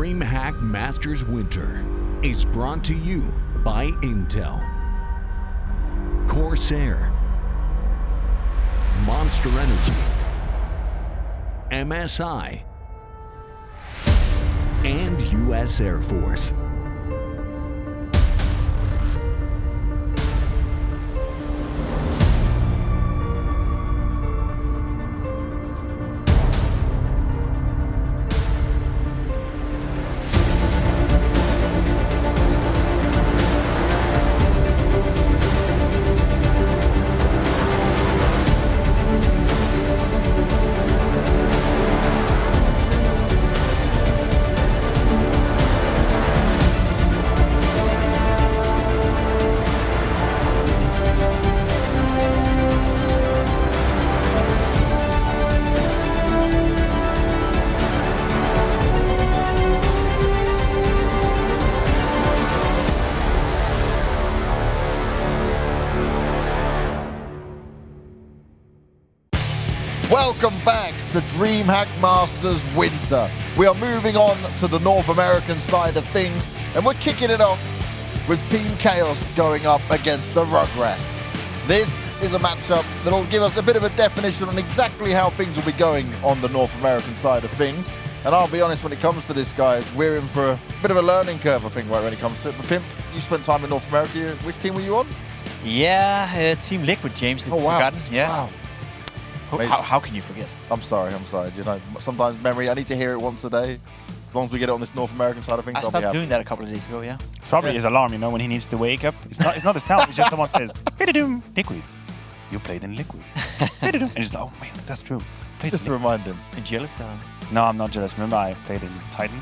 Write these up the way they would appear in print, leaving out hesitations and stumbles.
DreamHack Masters Winter is brought to you by Intel, Corsair, Monster Energy, MSI, and U.S. Air Force. Welcome back to DreamHack Masters Winter. We are moving on to the North American side of things, and we're kicking it off with Team Chaos going up against the Rugratz. This is a matchup that'll give us a bit of a definition on exactly how things will be going on the North American side of things. And I'll be honest, when it comes to this, guys, we're in for a bit of a learning curve, I think, right, when it comes to it. But Pimp, you spent time in North America. Which team were you on? Yeah, Team Liquid, James. Oh, wow. Forgotten. Yeah. Wow. How can you forget? I'm sorry. You know, sometimes memory, I need to hear it once a day. As long as we get it on this North American side of things, I stopped doing that a couple of days ago, yeah. It's probably his alarm, you know, when he needs to wake up. It's not the sound, it's just someone says, "Hey-da-doom, Liquid. You played in Liquid." Hey-da-doom. And just, oh man, that's true. Just to remind him. And jealous? No, I'm not jealous. Remember, I played in Titan.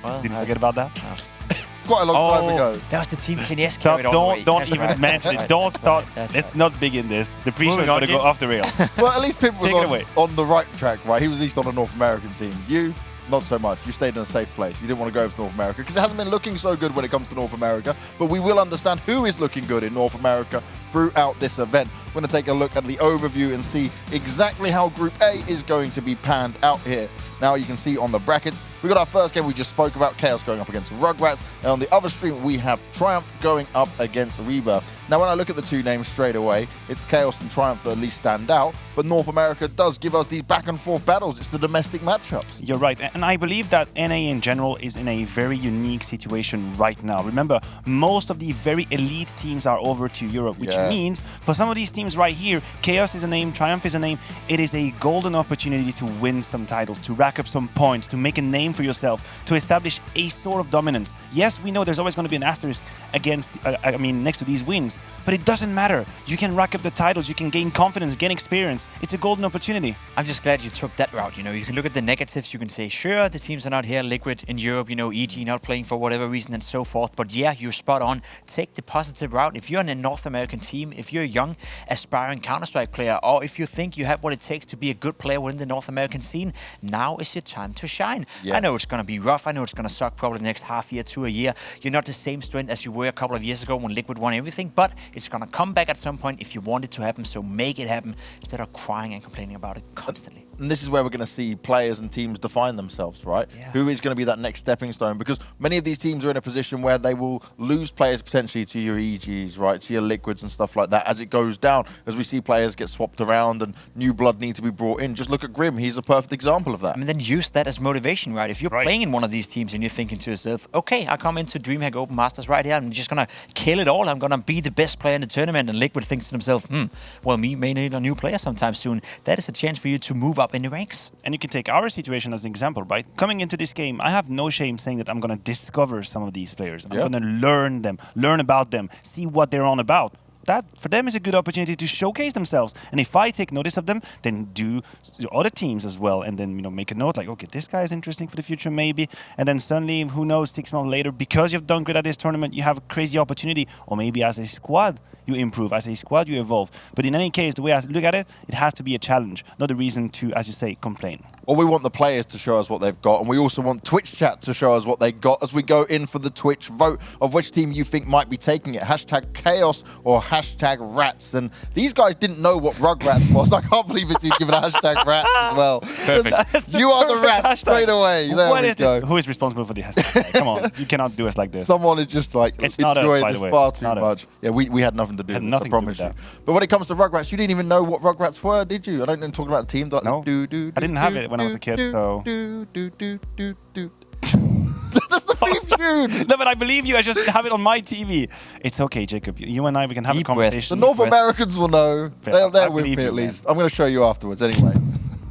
Well, Didn't forget about that. Quite a long time ago. That was the Team Kines So carried all the way. don't That's even right. mention it. That's Don't start. That's Let's right. not begin this. The pre-show is Moving going on, to go James. off the rails. Well, at least Pimp Take it away. was on the right track, right? He was at least on a North American team. You, not so much. You stayed in a safe place. You didn't want to go over to North America because it hasn't been looking so good when it comes to North America. But we will understand who is looking good in North America throughout this event. We're going to take a look at the overview and see exactly how Group A is going to be panned out here. Now you can see on the brackets, we got our first game we just spoke about, Chaos going up against Rugratz, and on the other stream we have Triumph going up against Rebirth. Now when I look at the two names straight away, it's Chaos and Triumph that at least stand out, but North America does give us these back and forth battles. It's the domestic matchups. You're right, and I believe that NA in general is in a very unique situation right now. Remember, most of the very elite teams are over to Europe, which means for some of these teams right here, Chaos is a name, Triumph is a name, it is a golden opportunity to win some titles, to rack up some points, to make a name for yourself, to establish a sort of dominance. Yes, we know there's always going to be an asterisk against, next to these wins, but it doesn't matter. You can rack up the titles, you can gain confidence, gain experience. It's a golden opportunity. I'm just glad you took that route. You know, you can look at the negatives. You can say, sure, the teams are not here. Liquid in Europe, you know, EG not playing for whatever reason and so forth. But yeah, you're spot on. Take the positive route. If you're in a North American team, if you're a young, aspiring Counter-Strike player, or if you think you have what it takes to be a good player within the North American scene, now is your time to shine. Yes. I know it's going to be rough. I know it's going to suck probably the next half year to a year. You're not the same strength as you were a couple of years ago when Liquid won everything, but it's going to come back at some point if you want it to happen. So make it happen instead of crying and complaining about it constantly. And this is where we're going to see players and teams define themselves, right? Yeah. Who is going to be that next stepping stone? Because many of these teams are in a position where they will lose players potentially to your EGs, right? To your Liquids and stuff like that as it goes down. As we see players get swapped around and new blood need to be brought in. Just look at Grim. He's a perfect example of that. I mean, then use that as motivation, right? If you're playing in one of these teams and you're thinking to yourself, okay, I come into DreamHack Open Masters right here. I'm just going to kill it all. I'm going to be the best player in the tournament. And Liquid thinks to himself, well, me may need a new player sometime soon. That is a chance for you to move up in the ranks. And you can take our situation as an example, right? Coming into this game, I have no shame saying that I'm going to discover some of these players. I'm going to learn them, learn about them, see what they're on about. That, for them, is a good opportunity to showcase themselves. And if I take notice of them, then do other teams as well. And then, you know, make a note like, okay, this guy is interesting for the future, maybe. And then suddenly, who knows, 6 months later, because you've done great at this tournament, you have a crazy opportunity. Or maybe as a squad, you improve. As a squad, you evolve. But in any case, the way I look at it, it has to be a challenge, not a reason to, as you say, complain. Well, we want the players to show us what they've got, and we also want Twitch chat to show us what they got as we go in for the Twitch vote of which team you think might be taking it. Hashtag Chaos or hashtag rats. And these guys didn't know what Rugratz was. I can't believe it's given a hashtag rats as well. Perfect. You are the rats hashtag. straight away. There What we is go. this? Who is responsible for the hashtag? Come on, you cannot do us like this. Someone is just like It's not us, enjoying by this the way. far It's too not us. much. Yeah, we had nothing to do with Had it, nothing I to do with promise you. that. But when it comes to Rugratz, you didn't even know what Rugratz were, did you? I don't know talking about the team. Like, No. I didn't have it when I was a kid, so... That's the theme tune! No, but I believe you. I just have it on my TV. It's okay, Jacob. You and I, we can have Deep a breath. conversation. The North Americans will know. I They're with believe me you, at man. least. I'm going to show you afterwards anyway.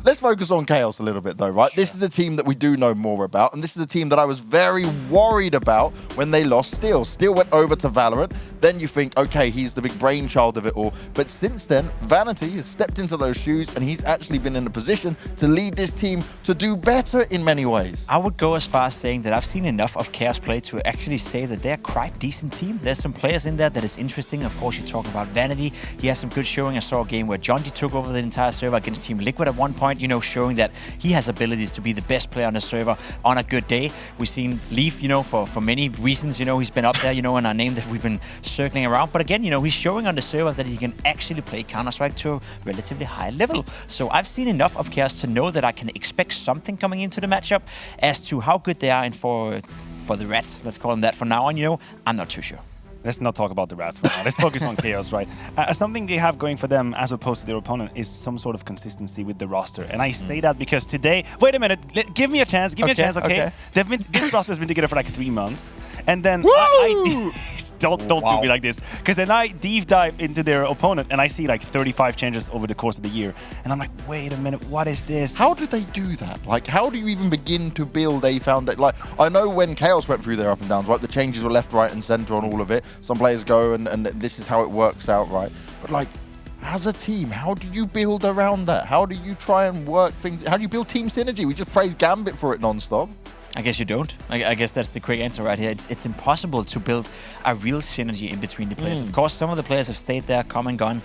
Let's focus on Chaos a little bit though, right? This is a team that we do know more about, and this is a team that I was very worried about when they lost Steel. Steel went over to Valorant. Then you think, okay, he's the big brainchild of it all. But since then, Vanity has stepped into those shoes, and he's actually been in a position to lead this team to do better in many ways. I would go as far as saying that I've seen enough of Chaos play to actually say that they're quite decent team. There's some players in there that is interesting. Of course, you talk about Vanity. He has some good showing. I saw a game where Jonji took over the entire server against Team Liquid at one point, you know, showing that he has abilities to be the best player on the server on a good day. We've seen Leaf, you know, for many reasons, you know, he's been up there, you know, in our name that we've been circling around. But again, you know, he's showing on the server that he can actually play Counter-Strike to a relatively high level. So I've seen enough of Chaos to know that I can expect something coming into the matchup. As to how good they are and for the Rats, let's call them that for now on, you know, I'm not too sure. Let's not talk about the Rats for now. Let's focus on Chaos, right? Something they have going for them as opposed to their opponent is some sort of consistency with the roster. And I say that because today... Wait a minute. Give me a chance. Give me a chance, okay? This roster has been together for like 3 months. And then don't do me like this. Because then I deep dive into their opponent and I see like 35 changes over the course of the year. And I'm like, wait a minute, what is this? How did they do that? Like, how do you even begin to build a foundation? Like, I know when Chaos went through their up and downs, right? The changes were left, right, and center on all of it. Some players go and this is how it works out, right? But like, as a team, how do you build around that? How do you try and work things? How do you build team synergy? We just praise Gambit for it non-stop. I guess you don't. I guess that's the quick answer right here. It's impossible to build a real synergy in between the players. Of course, some of the players have stayed there, come and gone,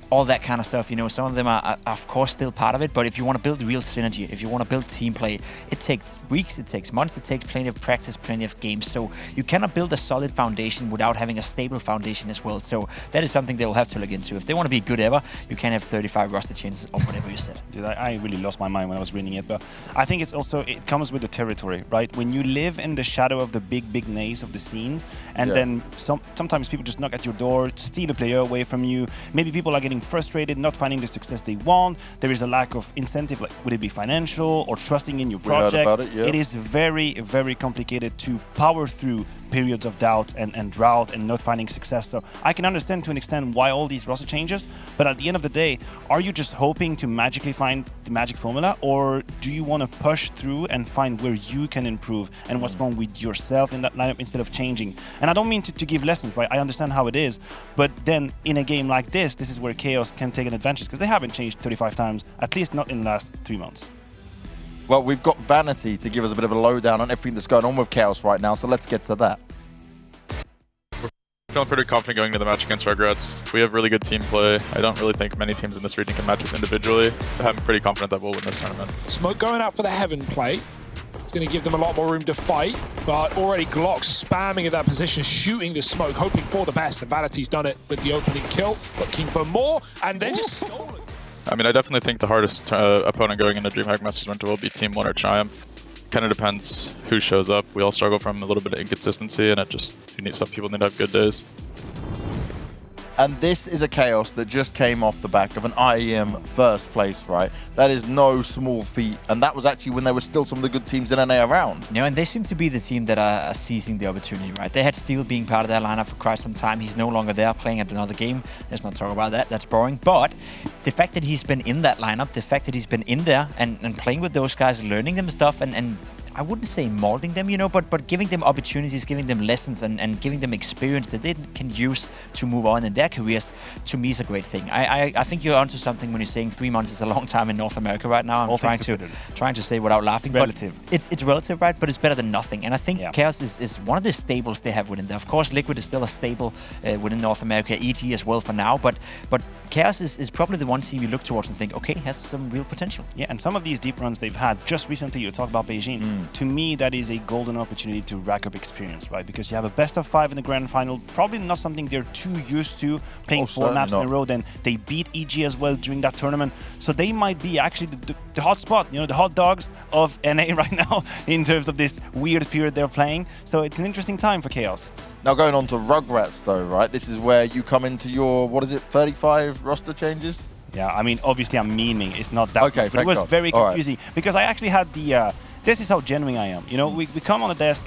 all that kind of stuff. You know, some of them are of course still part of it. But if you want to build real synergy, if you want to build team play, it takes weeks, it takes months, it takes plenty of practice, plenty of games. So you cannot build a solid foundation without having a stable foundation as well. So that is something they'll have to look into. If they want to be good ever, you can't have 35 roster changes or whatever you said. Dude, I really lost my mind when I was reading it, but I think it's also, it comes with the territory, right? When you live in the shadow of the big names of the scenes, and then sometimes people just knock at your door, steal a player away from you. Maybe people are getting frustrated, not finding the success they want. There is a lack of incentive, like would it be financial or trusting in your project? We heard about it, yeah. It is very, very complicated to power through periods of doubt and drought and not finding success. So I can understand to an extent why all these roster changes, but at the end of the day, are you just hoping to magically find the magic formula, or do you want to push through and find where you can improve and what's wrong with yourself in that lineup instead of changing? And I don't mean to give lessons, right? I understand how it is, but then in a game like this is where Chaos can take an advantage, because they haven't changed 35 times, at least not in the last 3 months. Well, we've got Vanity to give us a bit of a lowdown on everything that's going on with Chaos right now, so let's get to that. Feeling pretty confident going into the match against Rugratz. We have really good team play. I don't really think many teams in this region can match us individually, so I'm pretty confident that we'll win this tournament. Smoke going out for the Heaven play. It's going to give them a lot more room to fight, but already Glock spamming in that position, shooting the smoke, hoping for the best. And Vanity's done it with the opening kill, looking for more, and then just stolen. I mean, I definitely think the hardest opponent going into DreamHack Masters Winter will be Team 1 or Triumph. Kind of depends who shows up. We all struggle from a little bit of inconsistency, and some people need to have good days. And this is a Chaos that just came off the back of an IEM first place, right? That is no small feat. And that was actually when there were still some of the good teams in NA around. Yeah, and they seem to be the team that are seizing the opportunity, right? They had Steel being part of their lineup for quite some time. He's no longer there playing at another game. Let's not talk about that. That's boring. But the fact that he's been in that lineup, the fact that he's been in there and playing with those guys, learning them stuff, and I wouldn't say molding them, you know, but giving them opportunities, giving them lessons, and giving them experience that they can use to move on in their careers, to me is a great thing. I think you're onto something when you're saying 3 months is a long time in North America right now. I'm trying to say without laughing. Relative. But it's relative, right? But it's better than nothing. And I think Chaos is one of the stables they have within there. Of course, Liquid is still a stable within North America, EG as well for now, but Chaos is probably the one team you look towards and think, okay, has some real potential. Yeah, and some of these deep runs they've had, just recently you talk about Beijing, And to me, that is a golden opportunity to rack up experience, right? Because you have a best of 5 in the grand final, probably not something they're too used to, playing 4 maps in a row. Then they beat EG as well during that tournament. So they might be actually the hot spot, you know, the hot dogs of NA right now in terms of this weird period they're playing. So it's an interesting time for Chaos. Now going on to Rugratz though, right? This is where you come into your, what is it, 35 roster changes? Yeah, I mean, obviously I'm memeing. It's not that okay, much, but it was God. very confusing because I actually had the, this is how genuine I am. You know, we come on the desk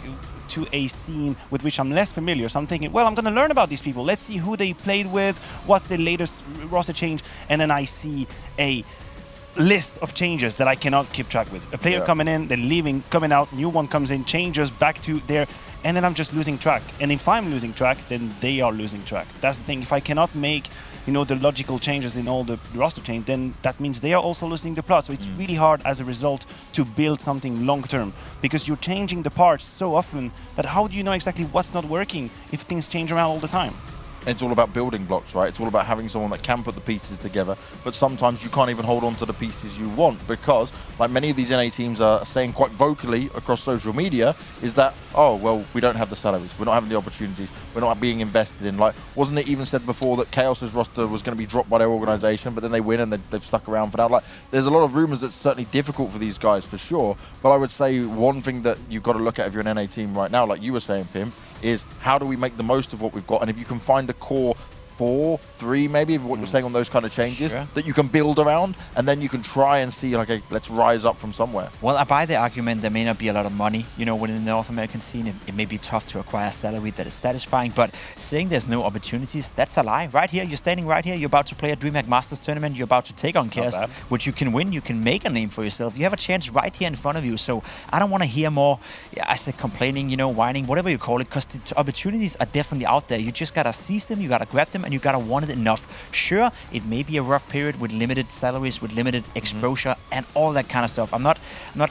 to a scene with which I'm less familiar. So I'm thinking, well, I'm going to learn about these people. Let's see who they played with, what's their latest roster change. And then I see a list of changes that I cannot keep track with. A player coming in, then leaving, coming out, new one comes in, changes back to there, and then I'm just losing track. And if I'm losing track, then they are losing track. That's the thing. If I cannot make, you know, the logical changes in all the roster change, then that means they are also losing the plot. So it's really hard as a result to build something long term because you're changing the parts so often that how do you know exactly what's not working if things change around all the time? It's all about building blocks, right? It's all about having someone that can put the pieces together, but sometimes you can't even hold on to the pieces you want because, like many of these NA teams are saying quite vocally across social media, is that, oh, well, we don't have the salaries, we're not having the opportunities, we're not being invested in. Like, wasn't it even said before that Chaos's roster was going to be dropped by their organization, but then they win and they've stuck around for now? Like, there's a lot of rumors that's certainly difficult for these guys for sure, but I would say one thing that you've got to look at if you're an NA team right now, like you were saying, Pim, is how do we make the most of what we've got? And if you can find a core 4, 3 maybe, of what you're saying on those kind of changes that you can build around, and then you can try and see, like, okay, let's rise up from somewhere. Well, I buy the argument there may not be a lot of money, you know, within the North American scene. It may be tough to acquire a salary that is satisfying, but saying there's no opportunities, that's a lie. Right here, you're standing right here, you're about to play a DreamHack Masters tournament, you're about to take on Chaos, which you can win, you can make a name for yourself. You have a chance right here in front of you, so I don't want to hear more, I said complaining, you know, whining, whatever you call it, because the opportunities are definitely out there. You just got to seize them, you got to grab them, and you got to want it enough. Sure, it may be a rough period with limited salaries, with limited exposure, and all that kind of stuff. I'm not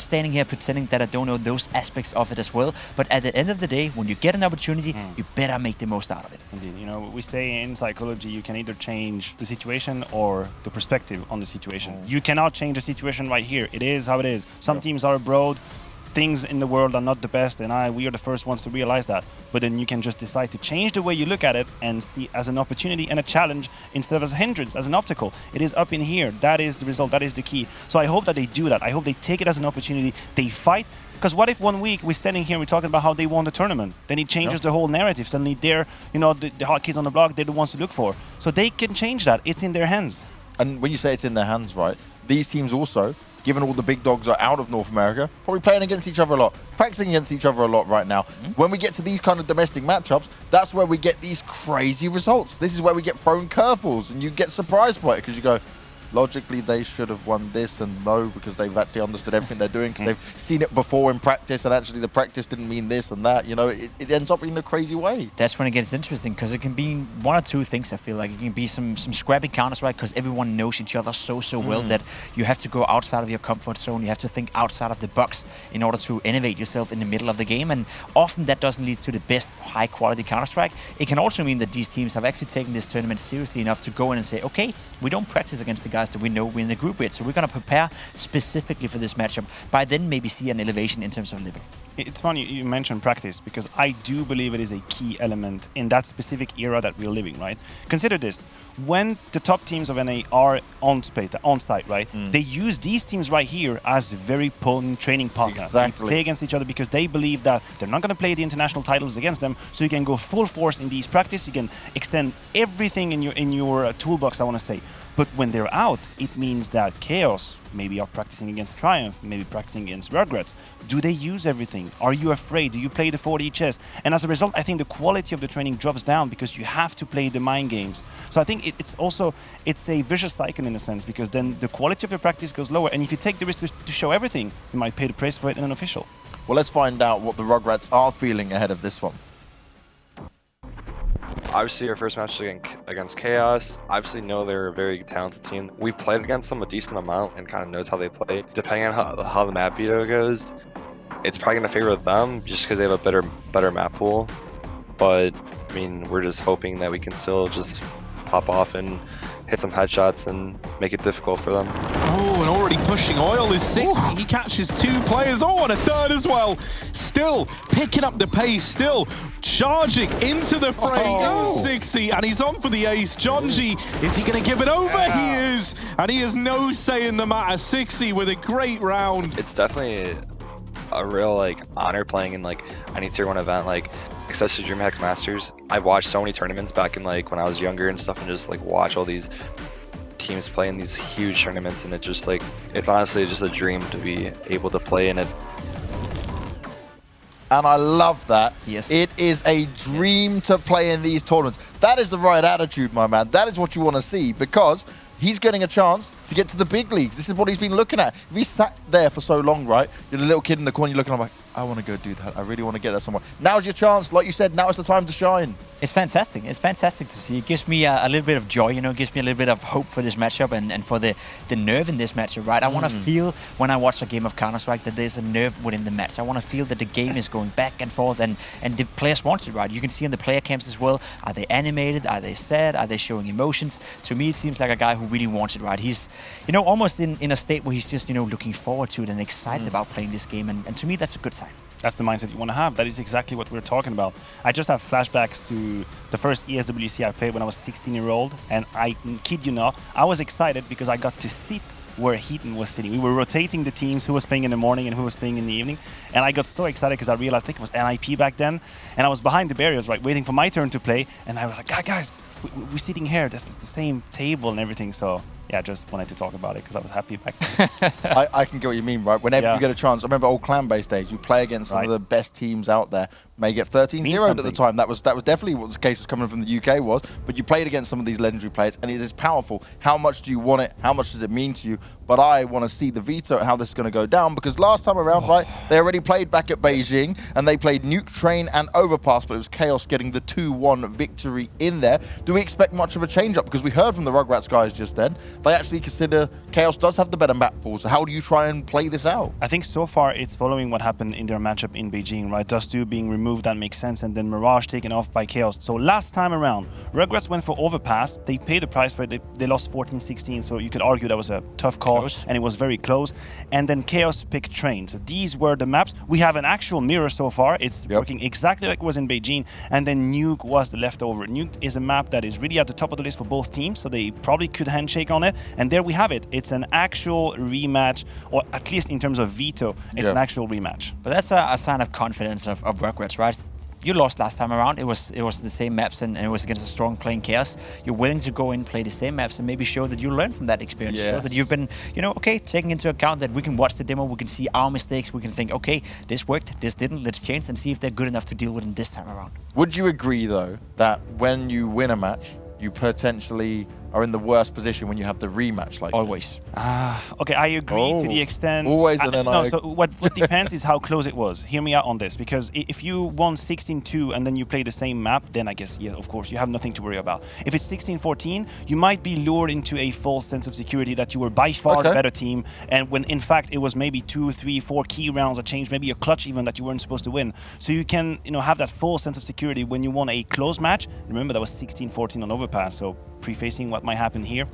standing here pretending that I don't know those aspects of it as well. But at the end of the day, when you get an opportunity, you better make the most out of it. Indeed, you know, we say in psychology, you can either change the situation or the perspective on the situation. You cannot change the situation right here. It is how it is. Some teams are abroad. Things in the world are not the best, and we are the first ones to realize that. But then you can just decide to change the way you look at it and see as an opportunity and a challenge instead of as a hindrance, as an obstacle. It is up in here. That is the result. That is the key. So I hope that they do that. I hope they take it as an opportunity. They fight. Because what if 1 week we're standing here and we're talking about how they won the tournament? Then it changes the whole narrative. Suddenly they're, you know, the hot kids on the block, they're the ones to look for. So they can change that. It's in their hands. And when you say it's in their hands, right, these teams also, given all the big dogs are out of North America, probably playing against each other a lot, practicing against each other a lot right now. When we get to these kind of domestic matchups, that's where we get these crazy results. This is where we get thrown curveballs and you get surprised by it because you go, logically they should have won this, and no, because they've actually understood everything they're doing because they've seen it before in practice, and actually the practice didn't mean this and that. You know, it ends up in a crazy way. That's when it gets interesting, because it can be one or two things. I feel like it can be some scrappy counters, right? Because everyone knows each other so well that you have to go outside of your comfort zone. You have to think outside of the box in order to innovate yourself in the middle of the game, and often that doesn't lead to the best high quality Counter-Strike. It can also mean that these teams have actually taken this tournament seriously enough to go in and say, okay, we don't practice against the guys that we know we're in the group with, so we're going to prepare specifically for this matchup. By then maybe see an elevation in terms of level. It's funny you mentioned practice, because I do believe it is a key element in that specific era that we're living, right? Consider this. When the top teams of NA are on site, right? They use these teams right here as very potent training partners. Exactly. They play against each other because they believe that they're not going to play the international titles against them, so you can go full force in these practice, you can extend everything in your toolbox, I want to say. But when they're out, it means that Chaos maybe are practicing against Triumph, maybe practicing against Rugratz. Do they use everything? Are you afraid? Do you play the 4D chess? And as a result, I think the quality of the training drops down because you have to play the mind games. So I think it's a vicious cycle in a sense, because then the quality of your practice goes lower. And if you take the risk to show everything, you might pay the price for it in an official. Well, let's find out what the Rugratz are feeling ahead of this one. Obviously, our first match against Chaos. Obviously, know they're a very talented team. We've played against them a decent amount and kind of knows how they play. Depending on how the map veto goes, it's probably going to favor them just because they have a better map pool. But I mean, we're just hoping that we can still just pop off and hit some headshots and make it difficult for them. Oh, and already pushing oil is 6. He catches 2 players. Oh, and a third as well. Still picking up the pace, still charging into the fray. 60, and he's on for the ace. Jonji, is he going to give it over? He is, and he has no say in the matter. 60 with a great round. It's definitely a real like honor playing in like any tier 1 event, like especially DreamHack Masters. I've watched so many tournaments back in like when I was younger and stuff, and just like watch all these teams play in these huge tournaments, and it just like, it's honestly just a dream to be able to play in it. And I love that. Yes. It is a dream to play in these tournaments. That is the right attitude, my man. That is what you want to see, because he's getting a chance to get to the big leagues. This is what he's been looking at. If he sat there for so long, right? You're the little kid in the corner, you're looking, I'm like, I want to go do that. I really want to get there somewhere. Now's your chance. Like you said, now is the time to shine. It's fantastic. It's fantastic to see. It gives me a little bit of joy, you know, it gives me a little bit of hope for this matchup and for the nerve in this matchup, right? I want to feel when I watch a game of Counter-Strike that there's a nerve within the match. I want to feel that the game is going back and forth and the players want it, right? You can see in the player cams as well. Are they animated? Are they sad? Are they showing emotions? To me, it seems like a guy who really wants it, right? He's, you know, almost in a state where he's just, you know, looking forward to it and excited about playing this game. And to me, that's a good sign. That's the mindset you want to have. That is exactly what we're talking about. I just have flashbacks to the first ESWC I played when I was 16-year-old, and I kid you not, I was excited because I got to sit where Heaton was sitting. We were rotating the teams, who was playing in the morning and who was playing in the evening, and I got so excited because I realized, I think it was NIP back then, and I was behind the barriers, right, waiting for my turn to play, and I was like, guys, we're sitting here, that's the same table and everything, so yeah, I just wanted to talk about it because I was happy back then. I can get what you mean, right? Whenever you get a chance, I remember old clan-based days, you play against some of the best teams out there, may get 13-0 at the time. That was definitely what the case was coming from the UK was, but you played against some of these legendary players, and it is powerful. How much do you want it? How much does it mean to you? But I want to see the veto and how this is going to go down, because last time around, right, they already played back at Beijing, and they played Nuke Train and Overpass, but it was Chaos getting the 2-1 victory in there. Do we expect much of a change-up? Because we heard from the Rugratz guys just then, they actually consider Chaos does have the better map pool, so how do you try and play this out? I think so far it's following what happened in their matchup in Beijing, right? Dust2 being removed, that makes sense, and then Mirage taken off by Chaos. So last time around, Rugratz went for Overpass. They paid the price for it. They lost 14-16, so you could argue that was a tough call, and it was very close. And then Chaos picked Train. So these were the maps. We have an actual mirror so far. It's working exactly like it was in Beijing. And then Nuke was the leftover. Nuke is a map that is really at the top of the list for both teams, so they probably could handshake on it. And there we have it. It's an actual rematch, or at least in terms of veto, it's an actual rematch. But that's a sign of confidence of Rugratz, right? You lost last time around. It was the same maps, and it was against a strong playing Chaos. You're willing to go in, play the same maps, and maybe show that you learned from that experience. Show that you've been, you know, okay, taking into account that we can watch the demo, we can see our mistakes, we can think, okay, this worked, this didn't, let's change and see if they're good enough to deal with it this time around. Would you agree, though, that when you win a match, you potentially are in the worst position when you have the rematch like Always. Okay, I agree to the extent... Always and then no, so what depends is how close it was. Hear me out on this, because if you won 16-2 and then you play the same map, then I guess, yeah, of course, you have nothing to worry about. If it's 16-14, you might be lured into a false sense of security that you were by far the better team, and when in fact it was maybe 2, 3, 4 key rounds that changed, maybe a clutch even that you weren't supposed to win. So you can, you know, have that false sense of security when you won a close match. Remember, that was 16-14 on Overpass, so prefacing what might happen here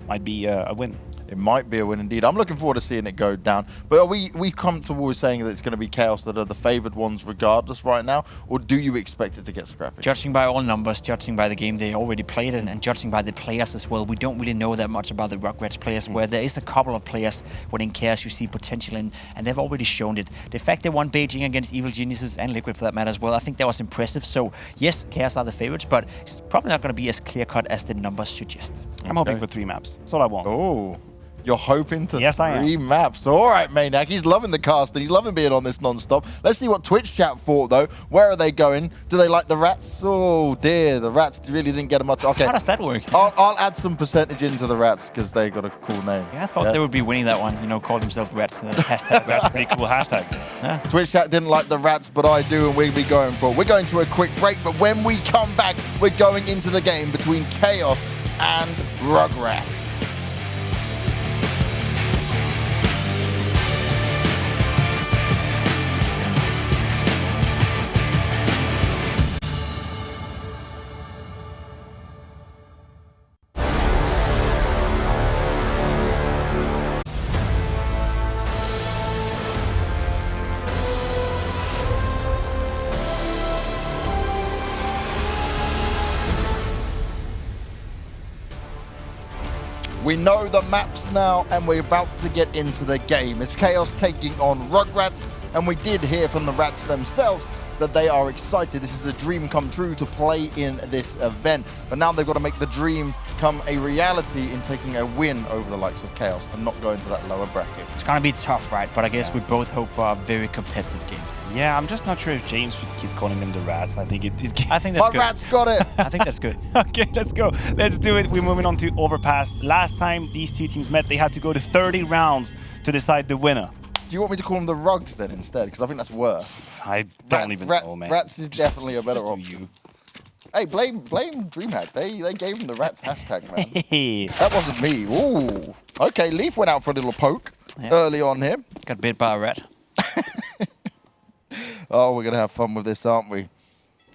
might be a win. It might be a win indeed. I'm looking forward to seeing it go down. But are we comfortable with saying that it's going to be Chaos that are the favoured ones regardless right now? Or do you expect it to get scrappy? Judging by all numbers, judging by the game they already played, and judging by the players as well, we don't really know that much about the Rugratz players, where there is a couple of players within Chaos you see potential in, and they've already shown it. The fact they won Beijing against Evil Geniuses and Liquid for that matter as well, I think that was impressive. So yes, Chaos are the favourites, but it's probably not going to be as clear-cut as the numbers suggest. I'm hoping for 3 maps. That's all I want. Oh. You're hoping to Yes, I am. 3 maps. All right, Maniac. He's loving the cast and he's loving being on this non-stop. Let's see what Twitch chat thought, though. Where are they going? Do they like the rats? Oh, dear. The rats really didn't get much. Okay. How does that work? I'll add some percentage into the rats because they got a cool name. Yeah, I thought they would be winning that one. You know, call themselves Rats. Hashtag That's a pretty cool hashtag. Twitch chat didn't like the rats, but I do, and we'll be going for it. We're going to a quick break, but when we come back, we're going into the game between Chaos and Rugratz. We know the maps now, and we're about to get into the game. It's Chaos taking on Rugratz, and we did hear from the Rats themselves that they are excited. This is a dream come true to play in this event. But now they've got to make the dream come a reality in taking a win over the likes of Chaos and not going to that lower bracket. It's going to be tough, right? But I guess we both hope for a very competitive game. Yeah, I'm just not sure if James should keep calling them the Rats. I think I think that's My good. Rats got it. I think that's good. Okay, let's go. Let's do it. We're moving on to Overpass. Last time these two teams met, they had to go to 30 rounds to decide the winner. Do you want me to call them the Rugs then instead? Because I think that's worse. I don't even know, man. Rats is definitely a better Just do option. you. Hey, blame DreamHack. They gave him the Rats hashtag, man. Hey. That wasn't me. Ooh. Okay, Leaf went out for a little poke early on here. Got bit by a rat. Oh, we're going to have fun with this, aren't we?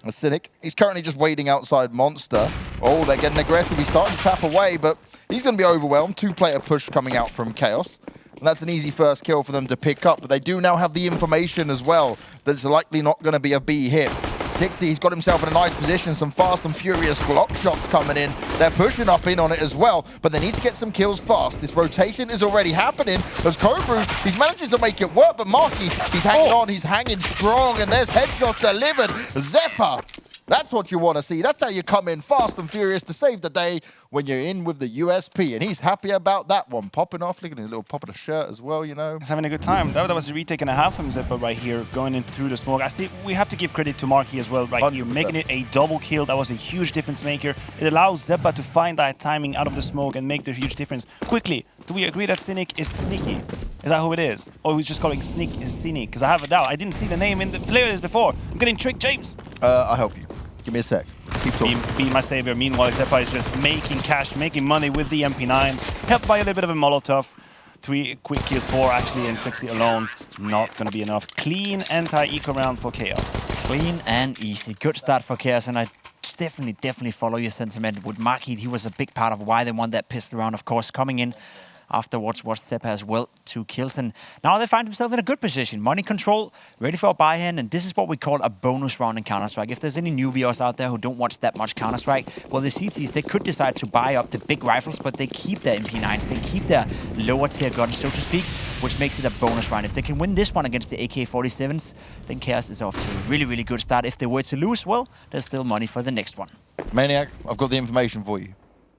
A Cynic, he's currently just waiting outside Monster. Oh, they're getting aggressive. He's starting to tap away, but he's going to be overwhelmed. Two-player push coming out from Chaos. And that's an easy first kill for them to pick up. But they do now have the information as well that it's likely not going to be a B hit. 60, he's got himself in a nice position. Some fast and furious Glock shots coming in. They're pushing up in on it as well, but they need to get some kills fast. This rotation is already happening as Cobra, he's managing to make it work, but Marky, he's hanging on, he's hanging strong, and there's headshots delivered. Zeppa, that's what you want to see. That's how you come in fast and furious to save the day when you're in with the USP, and he's happy about that one. Popping off, look at his little pop of the shirt as well, you know. He's having a good time. That was a retake and a half from Zeppa right here, going in through the smoke. I think we have to give credit to Marky as well right here, 100%. making it a double kill. That was a huge difference maker. It allows Zeppa to find that timing out of the smoke and make the huge difference. Quickly, do we agree that Cynic is sneaky? Is that who it is? Or he's just calling Sneak is Cynic? Because I have a doubt. I didn't see the name in the player list before. I'm getting tricked, James. I'll help you. Give me a sec. Keep talking. Be my savior. Meanwhile, Zeppa is just making cash, making money with the MP9, helped by a little bit of a Molotov. 3 quick kills, 4 actually, and 60 alone. Not gonna be enough. Clean anti-eco round for Chaos. Clean and easy. Good start for Chaos, and I definitely follow your sentiment with Marky. He was a big part of why they won that pistol round, of course, coming in. Afterwards was Zeppa as well, 2 kills, and now they find themselves in a good position. Money control, ready for a buy hand, and this is what we call a bonus round in Counter-Strike. If there's any new viewers out there who don't watch that much Counter-Strike, well, the CTs, they could decide to buy up the big rifles, but they keep their MP9s, they keep their lower tier guns, so to speak, which makes it a bonus round. If they can win this one against the AK-47s, then Chaos is off to a really good start. If they were to lose, well, there's still money for the next one. Maniac, I've got the information for you.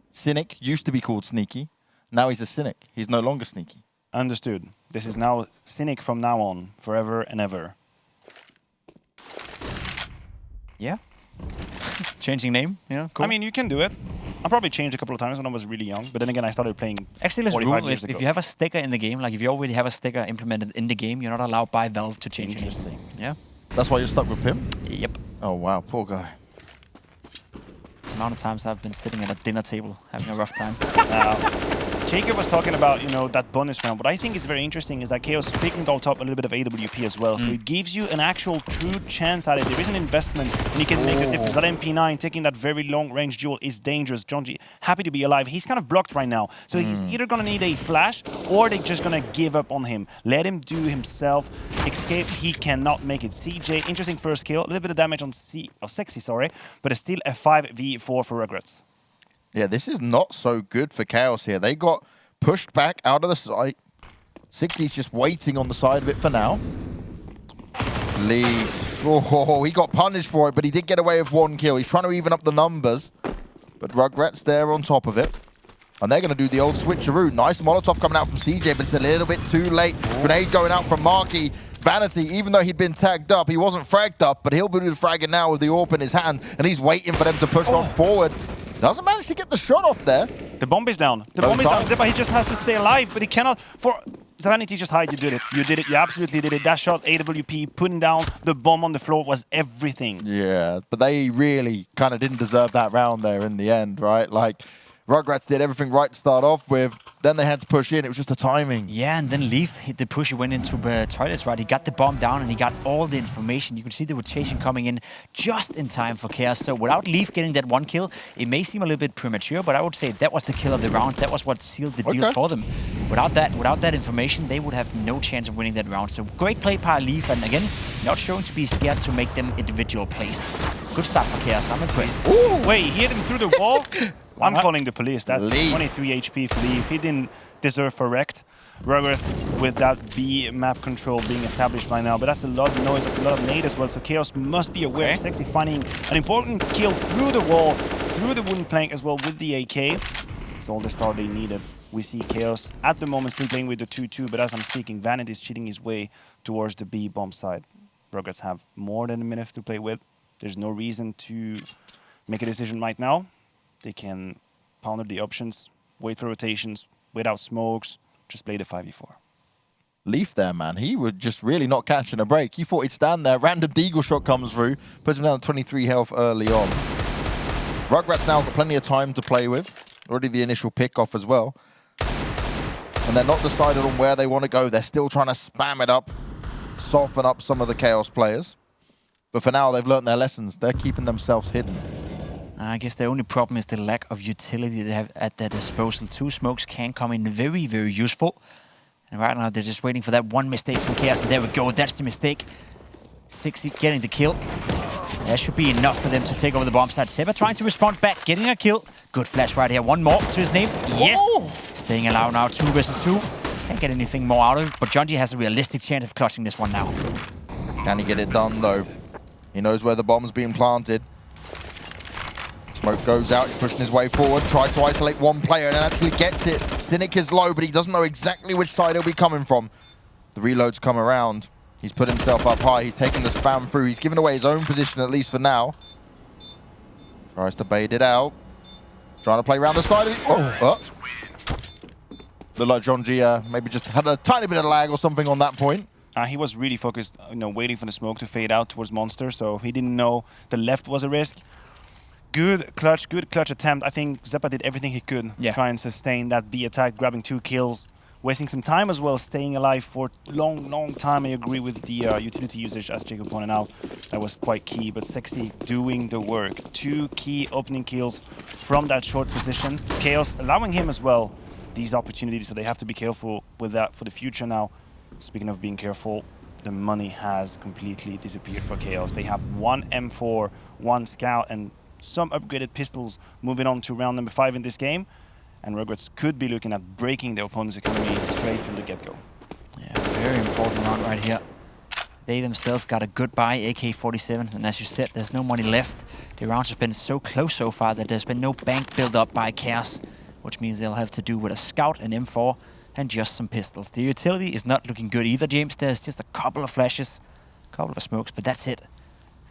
Cynic used to be called Sneaky. Now he's a Cynic. He's no longer sneaky. Understood. This is now Cynic from now on, forever and ever. Yeah. Changing name, yeah, cool. I mean, you can do it. I probably changed a couple of times when I was really young, but then again, I started playing Actually, there's a 45 rule, years if ago. you have a sticker in the game, like if you already have a sticker implemented in the game, you're not allowed by Valve to change it. Interesting. Yeah. That's why you're stuck with him? Yep. Oh, wow. Poor guy. The amount of times I've been sitting at a dinner table having a rough time. Jacob was talking about, that bonus round. What I think is very interesting is that Chaos is picking it all top a little bit of AWP as well. So it gives you an actual true chance at it. There is an investment and you can make a difference. That MP9, taking that very long-range duel is dangerous. John G, happy to be alive. He's kind of blocked right now. So he's either going to need a flash or they're just going to give up on him. Let him do himself. Escape, he cannot make it. CJ, interesting first kill. A little bit of damage on Sexy, sorry. But it's still a 5v4 for Rugratz. Yeah, this is not so good for Chaos here. They got pushed back out of the site. 60's just waiting on the side of it for now. Leave. Oh, he got punished for it, but he did get away with 1 kill. He's trying to even up the numbers. But Rugratz there on top of it. And they're going to do the old switcheroo. Nice Molotov coming out from CJ, but it's a little bit too late. Grenade going out from Marky. Vanity, even though he'd been tagged up, he wasn't fragged up, but he'll be fragging now with the AWP in his hand, and he's waiting for them to push on forward. Doesn't manage to get the shot off there. The bomb is down. The bomb is down. Zeppa, he just has to stay alive, but he cannot. For Vanity, just hide. You did it. You did it. You absolutely did it. That shot, AWP, putting down the bomb on the floor was everything. Yeah, but they really kind of didn't deserve that round there in the end, right? Like, Rugratz did everything right to start off with. Then they had to push in. It was just the timing. Yeah, and then Leaf hit the push. He went into the toilets, right? He got the bomb down and he got all the information. You could see the rotation coming in just in time for Chaos. So without Leaf getting that 1 kill, it may seem a little bit premature, but I would say that was the kill of the round. That was what sealed the deal for them. Without that information, they would have no chance of winning that round. So great play by Leaf, and again, not showing to be scared to make them individual plays. Good start for Chaos. I'm impressed. Ooh, wait, he hit him through the wall? I'm calling the police. That's Leaf. 23 HP for Leaf. He didn't deserve for wrecked. Rugratz with that B map control being established by now, but that's a lot of noise, that's a lot of nade as well, so Chaos must be aware. He's actually finding an important kill through the wall, through the wooden plank as well with the AK. It's all the start they needed. We see Chaos at the moment still playing with the 2-2, but as I'm speaking, Vanity is cheating his way towards the B bomb side. Rugratz have more than a minute to play with. There's no reason to make a decision right now. They can ponder the options, wait for rotations, wait out smokes, just play the 5v4. Leaf there, man. He was just really not catching a break. He thought he'd stand there. Random deagle shot comes through, puts him down to 23 health early on. Rugratz now got plenty of time to play with. Already the initial pick-off as well. And they're not decided on where they want to go. They're still trying to spam it up, soften up some of the Chaos players. But for now, they've learned their lessons. They're keeping themselves hidden. I guess the only problem is the lack of utility they have at their disposal. 2 smokes can come in very, very useful. And right now, they're just waiting for that one mistake from Chaos. And there we go. That's the mistake. 60 getting the kill. That should be enough for them to take over the bomb site. Seba trying to respond back, getting a kill. Good flash right here. One more to his name. Yes. Oh. Staying alive now. 2 versus 2. Can't get anything more out of it. But Jonji has a realistic chance of clutching this one now. Can he get it done, though? He knows where the bomb's being planted. Smoke goes out, he's pushing his way forward, tried to isolate one player and actually gets it. Cynic is low, but he doesn't know exactly which side he'll be coming from. The reloads come around. He's put himself up high, he's taking the spam through. He's given away his own position, at least for now. Tries to bait it out. Trying to play around the side of it. Oh. Looked like John G maybe just had a tiny bit of lag or something on that point. He was really focused, waiting for the smoke to fade out towards Monster, so he didn't know the left was a risk. Good clutch attempt. I think Zeppa did everything he could, try and sustain that B attack, grabbing 2 kills, wasting some time as well, staying alive for a long time. I agree with the utility usage, as Jacob pointed out. That was quite key, but Sexy doing the work. 2 key opening kills from that short position. Chaos allowing him as well these opportunities, so they have to be careful with that for the future now. Speaking of being careful, the money has completely disappeared for Chaos. They have 1 M4, 1 Scout, and some upgraded pistols moving on to round number 5 in this game. And Rugratz could be looking at breaking their opponent's economy straight from the get-go. Yeah, very important round right here. They themselves got a good buy, AK-47, and as you said, there's no money left. The rounds have been so close so far that there's been no bank built up by Chaos, which means they'll have to do with a Scout, an M4, and just some pistols. The utility is not looking good either, James. There's just a couple of flashes, a couple of smokes, but that's it.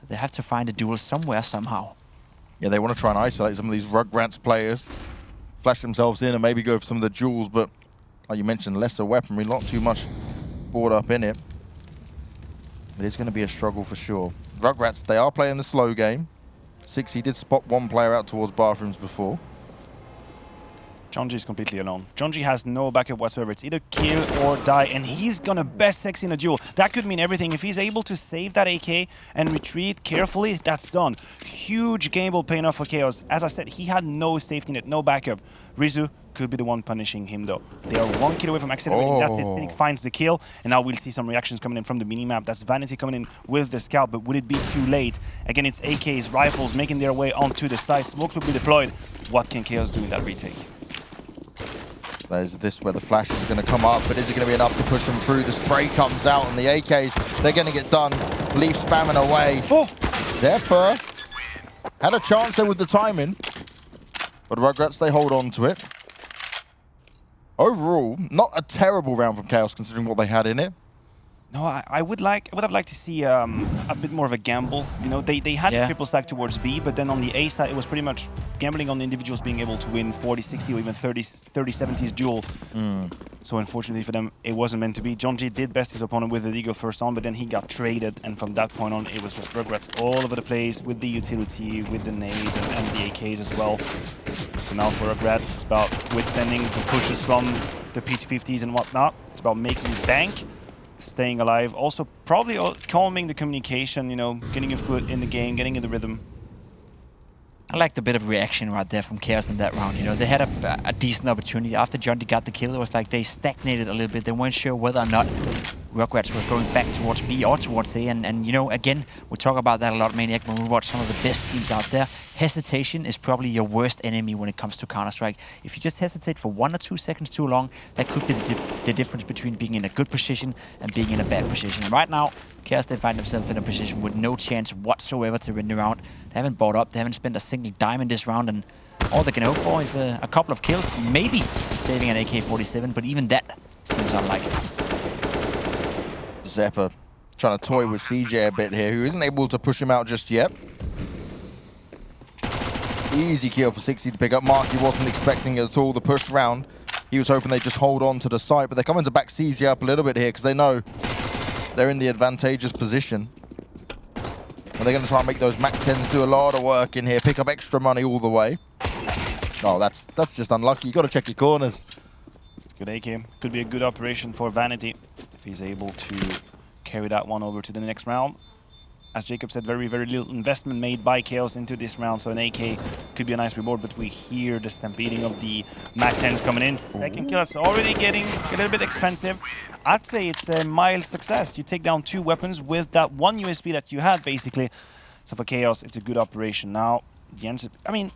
So they have to find a duel somewhere, somehow. Yeah, they want to try and isolate some of these Rugratz players, flash themselves in and maybe go for some of the duels, but like you mentioned, lesser weaponry, not too much brought up in it. But it's going to be a struggle for sure. Rugratz, they are playing the slow game. 60 did spot 1 player out towards bathrooms before. Jonji is completely alone. Jonji has no backup whatsoever. It's either kill or die, and he's gonna best Sexy in a duel. That could mean everything. If he's able to save that AK and retreat carefully, that's done. Huge game ball paying off for Chaos. As I said, he had no safety net, no backup. Rizu could be the one punishing him, though. They are 1 kill away from accelerating. That's it. Cynic finds the kill, and now we'll see some reactions coming in from the minimap. That's Vanity coming in with the Scout, but would it be too late? Again, it's AKs, rifles making their way onto the site. Smokes will be deployed. What can Chaos do in that retake? There's this where the flash is going to come up, but is it going to be enough to push them through? The spray comes out, and the AKs, they're going to get done. Leaf spamming away. Zeppa had a chance there with the timing, but Rugratz, they hold on to it. Overall, not a terrible round from Chaos considering what they had in it. No, I would have liked to see a bit more of a gamble. They had a triple stack towards B, but then on the A side, it was pretty much gambling on the individuals being able to win 40-60 or even 30-70s duel. So unfortunately for them, it wasn't meant to be. Jonji did best his opponent with the Eagle first on, but then he got traded, and from that point on, it was just Rugratz all over the place with the utility, with the nades and the AKs as well. So now for Rugratz, it's about withstanding the pushes from the P250s and whatnot. It's about making bank, staying alive, also probably calming the communication, getting your foot in the game, getting in the rhythm. I like the bit of reaction right there from Chaos in that round. You know, they had a decent opportunity. After Jonty got the kill, it was like they stagnated a little bit. They weren't sure whether or not Rugratz was going back towards B or towards A. And you know, again, we talk about that a lot, Maniac, when we watch some of the best teams out there. Hesitation is probably your worst enemy when it comes to Counter-Strike. If you just hesitate for 1 or 2 seconds too long, that could be the difference between being in a good position and being in a bad position. And right now, Chaos, they find themselves in a position with no chance whatsoever to win the round. They haven't bought up, they haven't spent a single dime in this round, and all they can hope for is a couple of kills, maybe saving an AK-47, but even that seems unlikely. Zeppa trying to toy with CJ a bit here, who isn't able to push him out just yet. Easy kill for 60 to pick up. Marky wasn't expecting it at all, the push round. He was hoping they'd just hold on to the site, but they're coming to back CJ up a little bit here because they know they're in the advantageous position. And they're going to try and make those MAC-10s do a lot of work in here, pick up extra money all the way. Oh, that's just unlucky. You got to check your corners. It's good AK. Could be a good operation for Vanity if he's able to carry that one over to the next round. As Jacob said, very, very little investment made by Chaos into this round, so an AK could be a nice reward, but we hear the stampeding of the MAC-10s coming in. Second kill is already getting a little bit expensive. I'd say it's a mild success. You take down 2 weapons with that 1 USP that you had, basically. So for Chaos, it's a good operation. Now, the answer, I mean,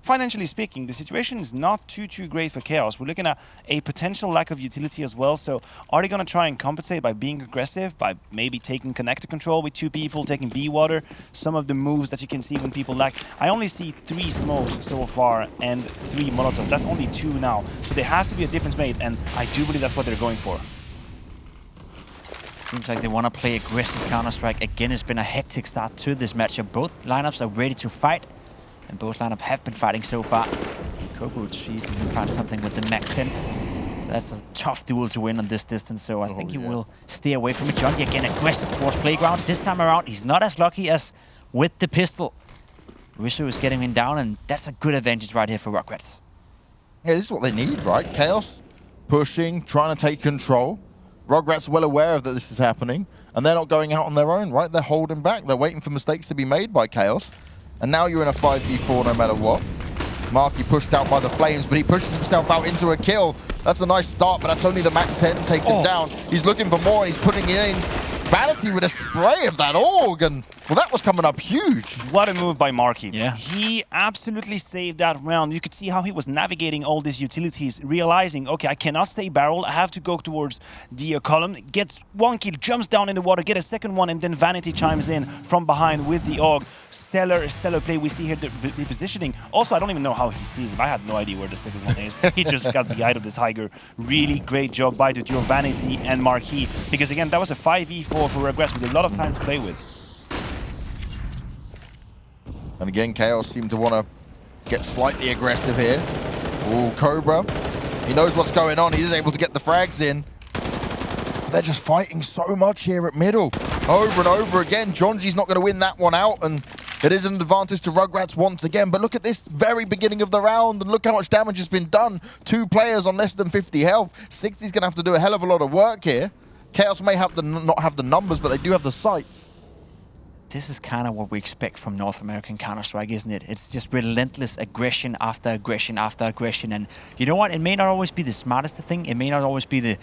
financially speaking, the situation is not too great for Chaos. We're looking at a potential lack of utility as well. So are they going to try and compensate by being aggressive, by maybe taking connector control with 2 people, taking B water? Some of the moves that you can see when people lack. I only see 3 smokes so far and 3 Molotov. That's only 2 now. So there has to be a difference made, and I do believe that's what they're going for. Seems like they want to play aggressive Counter-Strike. Again, it's been a hectic start to this matchup. Both lineups are ready to fight, and both lineups have been fighting so far. Kobo would see if he can find something with the MAC-10. That's a tough duel to win on this distance, so I think he will stay away from it. Jonty again aggressive towards Playground. This time around, he's not as lucky as with the pistol. Rizzo is getting him down, and that's a good advantage right here for Rugratz. Yeah, this is what they need, right? Chaos, pushing, trying to take control. Rugratz well aware of that this is happening, and they're not going out on their own, right? They're holding back. They're waiting for mistakes to be made by Chaos. And now you're in a 5v4 no matter what. Marky pushed out by the flames, but he pushes himself out into a kill. That's a nice start, but that's only the MAC-10 taken down. He's looking for more, and he's putting it in. Vanity with a spray of that AUG, and well, that was coming up huge. What a move by Marky. Yeah. He absolutely saved that round. You could see how he was navigating all these utilities, realizing, okay, I cannot stay barrel. I have to go towards the column. Gets 1 kill, jumps down in the water, get a second one, and then Vanity chimes in from behind with the AUG. Stellar play. We see here the repositioning. Also, I don't even know how he sees him. I had no idea where the second one is. He just got the eye of the tiger. Really great job by the duo Vanity and Marquis, because again, that was a 5v4 for Rugratz with a lot of time to play with. And again, Chaos seem to want to get slightly aggressive here. Ooh, Cobra. He knows what's going on. He's able to get the frags in. But they're just fighting so much here at middle. Over and over again. Jonji's not going to win that one out, and it is an advantage to Rugratz once again. But look at this very beginning of the round, and look how much damage has been done. 2 players on less than 50 health. 60's going to have to do a hell of a lot of work here. Chaos may have not have the numbers, but they do have the sights. This is kind of what we expect from North American Counter-Strike, isn't it? It's just relentless aggression after aggression after aggression. And you know what? It may not always be the smartest thing. It may not always be the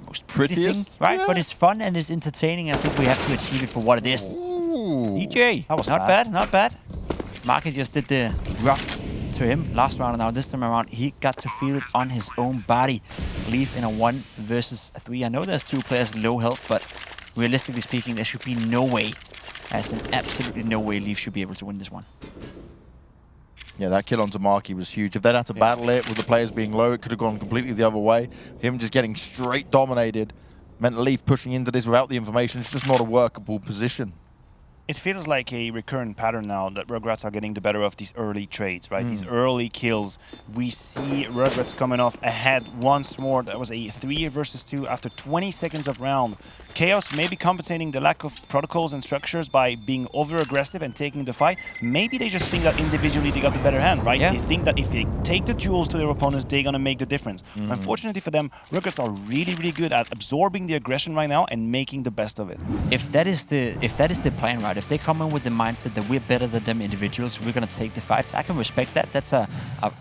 most prettiest thing, right? Yeah. But it's fun and it's entertaining. I think we have to achieve it for what it is. Ooh. DJ, that was not bad, not bad. Marky just did the rough to him last round, and now this time around, he got to feel it on his own body. Leaf in a 1 versus 3. I know there's 2 players low health, but realistically speaking, there should be no way, as in absolutely no way, Leaf should be able to win this one. Yeah, that kill onto Marky was huge. If they'd had to battle it with the players being low, it could have gone completely the other way. Him just getting straight dominated meant Leaf pushing into this without the information. It's just not a workable position. It feels like a recurrent pattern now that Rugratz are getting the better of these early trades, right? These early kills. We see Rugratz coming off ahead once more. That was a 3 versus 2 after 20 seconds of round. Chaos maybe compensating the lack of protocols and structures by being over-aggressive and taking the fight. Maybe they just think that individually they got the better hand, right? Yeah. They think that if they take the duels to their opponents, they're going to make the difference. Unfortunately for them, Rugratz are really good at absorbing the aggression right now and making the best of it. If that is the plan, right? right? If they come in with the mindset that we're better than them individuals, we're going to take the fights, I can respect that. That's a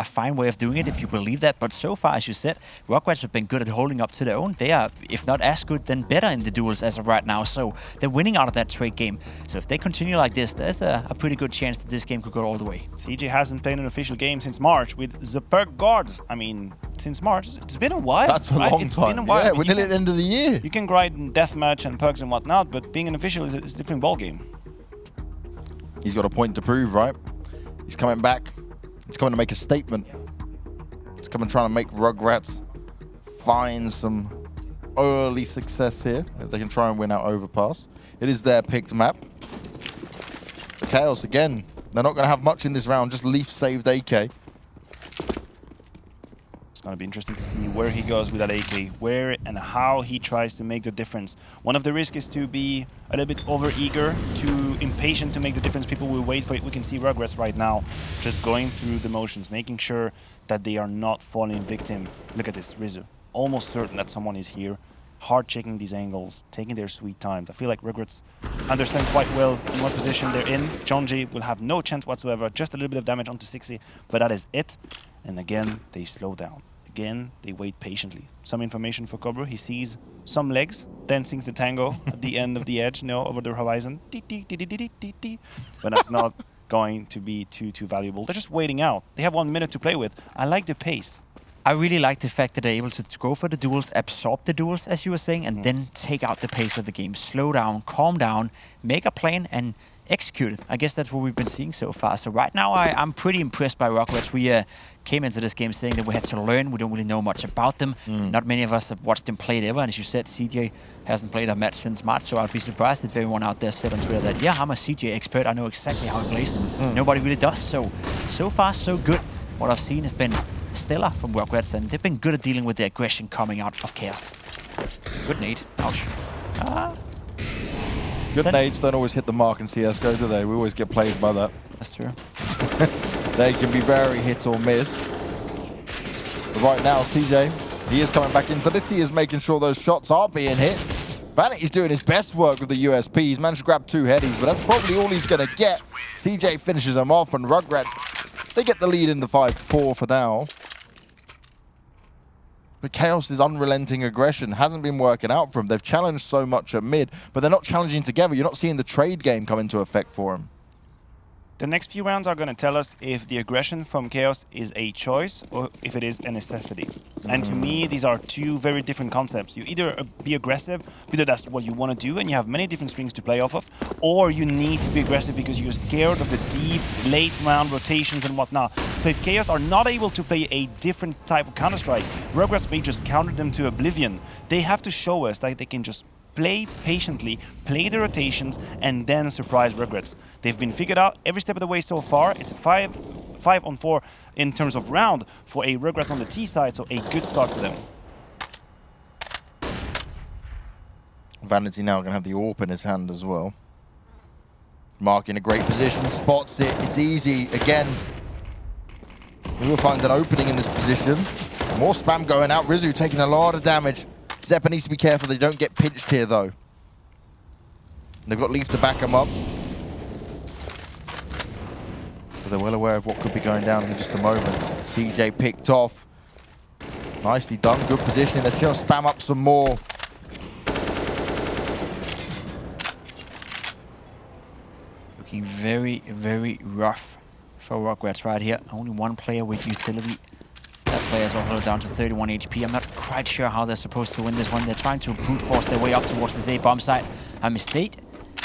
fine way of doing it if you believe that. But so far, as you said, Rugratz have been good at holding up to their own. They are, if not as good, then better in the duels as of right now. So they're winning out of that trade game. So if they continue like this, there's a pretty good chance that this game could go all the way. CJ hasn't played an official game since March with the Perk Guards. I mean, since March, it's been a while. That's a right? long It's time. been a while. Yeah, I mean, we're nearly at the end of the year. You can grind deathmatch and perks and whatnot, but being an official is a different ballgame. He's got a point to prove, right? He's coming back. He's coming to make a statement. He's coming trying to make Rugratz find some early success here. If they can try and win out Overpass. It is their picked map. Chaos again. They're not going to have much in this round. Just Leaf saved AK. It's going to be interesting to see where he goes with that AK, where and how he tries to make the difference. One of the risks is to be a little bit over-eager, too impatient to make the difference. People will wait for it. We can see Rugratz right now just going through the motions, making sure that they are not falling victim. Look at this, Rizu. Almost certain that someone is here. Hard checking these angles, taking their sweet time. I feel like Rugratz understand quite well in what position they're in. Jonji will have no chance whatsoever, just a little bit of damage onto 60, but that is it. And again, they slow down. Again, they wait patiently. Some information for Cobra. He sees some legs dancing the tango at the end of the edge, over the horizon. But that's not going to be too valuable. They're just waiting out. They have 1 minute to play with. I like the pace. I really like the fact that they're able to go for the duels, absorb the duels, as you were saying, and then take out the pace of the game. Slow down, calm down, make a plan, and execute it. I guess that's what we've been seeing so far. So right now, I'm pretty impressed by Rugratz. We came into this game saying that we had to learn. We don't really know much about them. Not many of us have watched them play ever. And as you said, CJ hasn't played a match since March, so I'd be surprised if everyone out there said on Twitter that, yeah, I'm a CJ expert. I know exactly how he plays, and nobody really does. So far, so good. What I've seen has been stellar from Rugratz, and they've been good at dealing with the aggression coming out of Chaos. Good nade. Ouch. Good nades don't always hit the mark in CSGO, do they? We always get played by that. That's true. They can be very hit or miss. But right now, CJ, he is coming back into this. He is making sure those shots are being hit. Vanity's doing his best work with the USP. He's managed to grab 2 headies, but that's probably all he's going to get. CJ finishes him off, and Rugratz, they get the lead in the 5-4 for now. But Chaos' unrelenting aggression hasn't been working out for him. They've challenged so much at mid, but they're not challenging together. You're not seeing the trade game come into effect for him. The next few rounds are going to tell us if the aggression from Chaos is a choice or if it is a necessity. And to me, these are 2 very different concepts. You either be aggressive because that's what you want to do and you have many different strings to play off of, or you need to be aggressive because you're scared of the deep, late round rotations and whatnot. So if Chaos are not able to play a different type of Counter-Strike, Rugratz may just counter them to oblivion. They have to show us that they can just play patiently, play the rotations, and then surprise Rugratz. They've been figured out every step of the way so far. It's a 5-on-4 in terms of round for a Rugratz on the T side, so a good start for them. Vanity now going to have the AWP in his hand as well. Mark in a great position, spots it, it's easy again. We will find an opening in this position. More spam going out, Rizu taking a lot of damage. Zeppa needs to be careful they don't get pinched here though. They've got Leaf to back them up. But they're well aware of what could be going down in just a moment. CJ picked off. Nicely done, good positioning. They're going to spam up some more. Looking very, very rough for Rugratz right here. Only 1 player with utility. That player is also down to 31 HP. I'm not quite sure how they're supposed to win this one. They're trying to brute force their way up towards this A bomb site. A mistake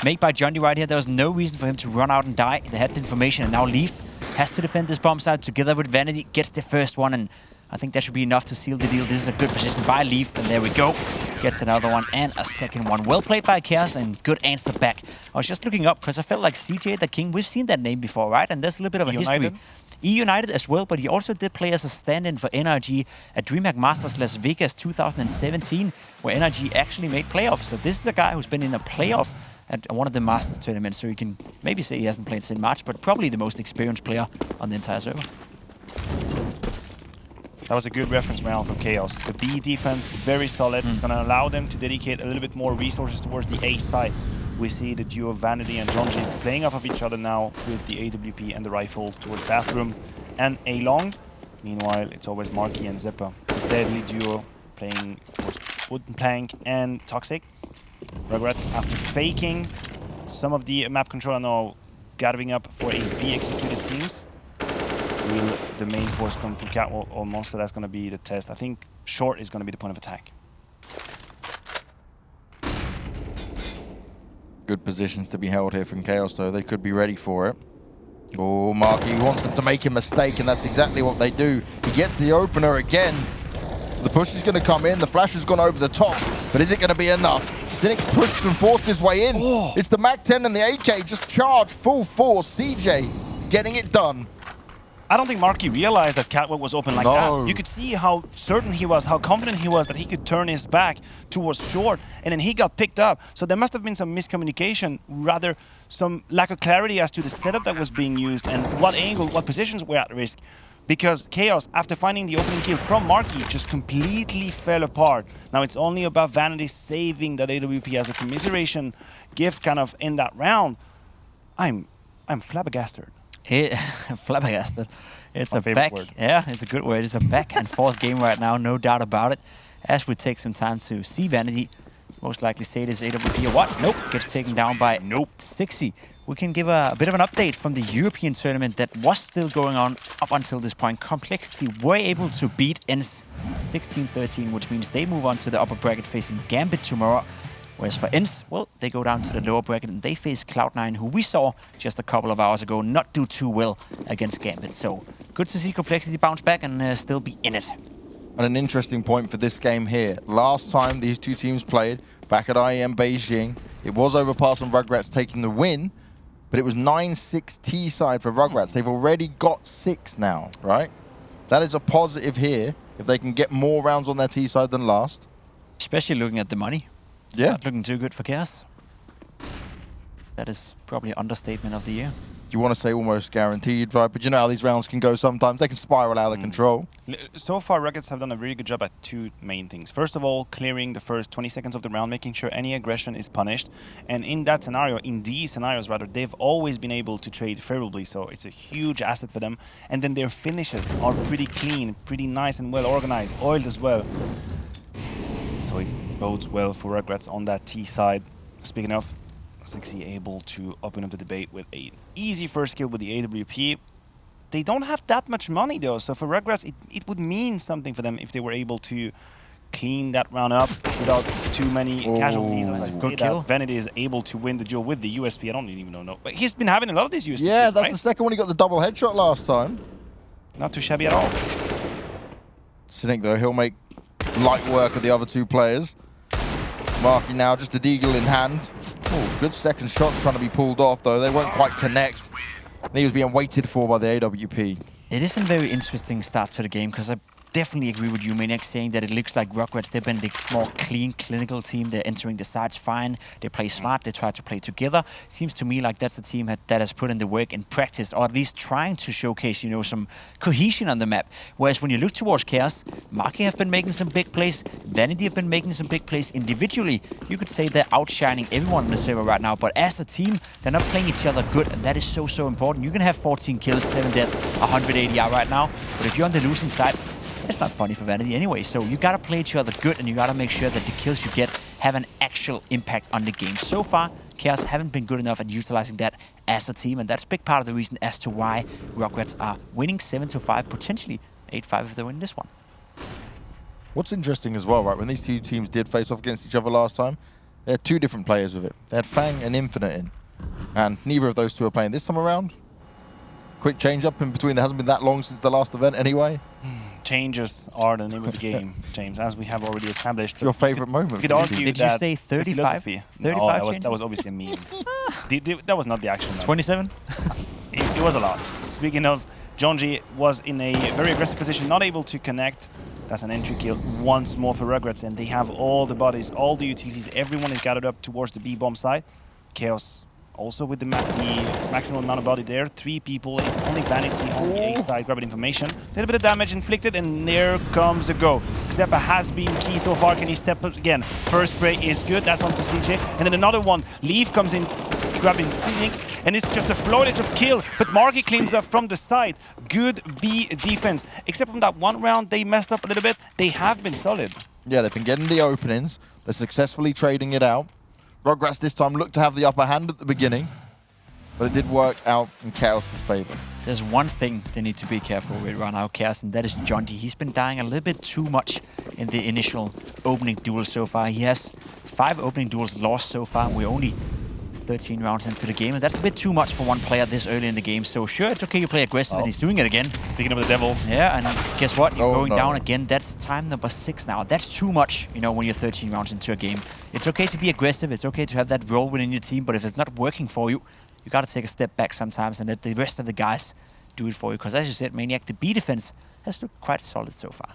made by Jondi right here. There was no reason for him to run out and die. They had the information, and now Leaf has to defend this bomb site together with Vanity. Gets the first one, and I think that should be enough to seal the deal. This is a good position by Leaf, and there we go. Gets another one and a second one. Well played by Chaos, and good answer back. I was just looking up because I felt like CJ the King, we've seen that name before, right? And there's a little bit of a history. E-United as well, but he also did play as a stand-in for NRG at DreamHack Masters Las Vegas 2017, where NRG actually made playoffs. So this is a guy who's been in a playoff at one of the Masters tournaments, so you can maybe say he hasn't played since March, but probably the most experienced player on the entire server. That was a good reference round from Chaos. The B defense, very solid. It's going to allow them to dedicate a little bit more resources towards the A side. We see the duo Vanity and Jonji playing off of each other now with the AWP and the rifle towards Bathroom and A-Long. Meanwhile, it's always Marky and Zeppa, the deadly duo playing towards Wooden Plank and Toxic. Rugratz, after faking some of the map control, now gathering up for a B-executed scenes. Will the main force come to Catwalk or Monster? That's going to be the test. I think short is going to be the point of attack. Good positions to be held here from Chaos, though. They could be ready for it. Oh, Marky wants them to make a mistake, and that's exactly what they do. He gets the opener again. The push is going to come in. The flash has gone over the top, but is it going to be enough? Cynic's pushed and forced his way in. Oh. It's the MAC-10 and the AK just charged full force. CJ getting it done. I don't think Marky realized that Catwalk was open like that. You could see how certain he was, how confident he was that he could turn his back towards short, and then he got picked up. So there must have been some miscommunication, rather some lack of clarity as to the setup that was being used and what angle, what positions were at risk. Because Chaos, after finding the opening kill from Marky, just completely fell apart. Now it's only about Vanity saving that AWP as a commiseration gift kind of in that round. I'm flabbergasted. Flabbergasted. It's My a favorite back. word. Yeah, it's a good word. It's a back and forth game right now, no doubt about it. As we take some time to see Vanity, most likely say this AWP or what? Nope, gets taken down by 60. We can give a bit of an update from the European tournament that was still going on up until this point. Complexity were able to beat ENCE 16-13, which means they move on to the upper bracket facing Gambit tomorrow. Whereas for ENCE, well, they go down to the lower bracket and they face Cloud9, who we saw just a couple of hours ago not do too well against Gambit. So good to see Complexity bounce back and still be in it. And an interesting point for this game here. Last time these two teams played, back at IEM Beijing, it was Overpass and Rugratz taking the win, but it was 9-6 T-side for Rugratz. They've already got 6 now, right? That is a positive here, if they can get more rounds on their T-side than last. Especially looking at the money. Yeah. Not looking too good for Chaos. That is probably an understatement of the year. You want to say almost guaranteed, right? But you know how these rounds can go sometimes. They can spiral out of control. So far, Rugratz have done a really good job at 2 main things. First of all, clearing the first 20 seconds of the round, making sure any aggression is punished. And in that scenario, in these scenarios rather, they've always been able to trade favorably. So it's a huge asset for them. And then their finishes are pretty clean, pretty nice and well organized, oiled as well. So it bodes well for Rugratz on that T side. Speaking of, 60 able to open up the debate with an easy first kill with the AWP. They don't have that much money though, so for Rugratz it would mean something for them if they were able to clean that round up without too many casualties. As I say, that Vanity is able to win the duel with the USP. I don't even know. But he's been having a lot of these USPs. Yeah, that's right? the second one. He got the double headshot last time. Not too shabby at all. Cynic though, he'll make light work of the other 2 players. Marky now just a deagle in hand. Oh, good second shot trying to be pulled off though. They won't quite connect. And he was being waited for by the AWP. It is a very interesting start to the game because I definitely agree with you, Maniac, saying that it looks like Rugratz, they've been the more clean, clinical team. They're entering the sides fine. They play smart. They try to play together. Seems to me like that's the team that has put in the work in practice, or at least trying to showcase, you know, some cohesion on the map. Whereas when you look towards Chaos, Marky have been making some big plays. Vanity have been making some big plays individually. You could say they're outshining everyone on the server right now, but as a team, they're not playing each other good, and that is so, so important. You can have 14 kills, 7 deaths, 180 out right now, but if you're on the losing side, it's not funny for Vanity anyway, so you gotta play each other good and you gotta make sure that the kills you get have an actual impact on the game. So far, Chaos haven't been good enough at utilizing that as a team, and that's a big part of the reason as to why Rugratz are winning 7-5, potentially 8-5 if they win this one. What's interesting as well, right, when these 2 teams did face off against each other last time, they had 2 different players with it. They had Fang and Infinite in, and neither of those 2 are playing this time around. Quick change up in between. There hasn't been that long since the last event anyway. Changes are the name of the game, James, as we have already established. It's your favorite moment. You could argue Did that you say 35? 35 no, that was obviously a meme. That was not the actual number. 27? It was a lot. Speaking of, Jonji was in a very aggressive position, not able to connect. That's an entry kill once more for Rugratz, and they have all the bodies, all the utilities. Everyone is gathered up towards the B-bomb side. Chaos Also with the maximum amount of body there, 3 people, it's only Vanity on the A side grabbing information. A little bit of damage inflicted, and there comes the go. Xeppaa has been key so far. Can he step up again? First spray is good, that's on to CJ. And then another one, Leaf comes in, grabbing Cynic, and it's just a flowage of kill. But Marky cleans up from the side. Good B defense. Except from that one round, they messed up a little bit. They have been solid. Yeah, they've been getting the openings. They're successfully trading it out. Rugratz this time looked to have the upper hand at the beginning, but it did work out in Chaos' favor. There's one thing they need to be careful with right now, Chaos, and that is Jonty. He's been dying a little bit too much in the initial opening duel so far. He has 5 opening duels lost so far. We're only 13 rounds into the game, and that's a bit too much for one player this early in the game. So sure, it's okay you play aggressive, and he's doing it again. Speaking of the devil. Yeah, and guess what? You're going down again. That's time number 6 now. That's too much, you know, when you're 13 rounds into a game. It's okay to be aggressive. It's okay to have that role within your team, but if it's not working for you, you got to take a step back sometimes and let the rest of the guys do it for you. Because as you said, Maniac, the B defense has looked quite solid so far.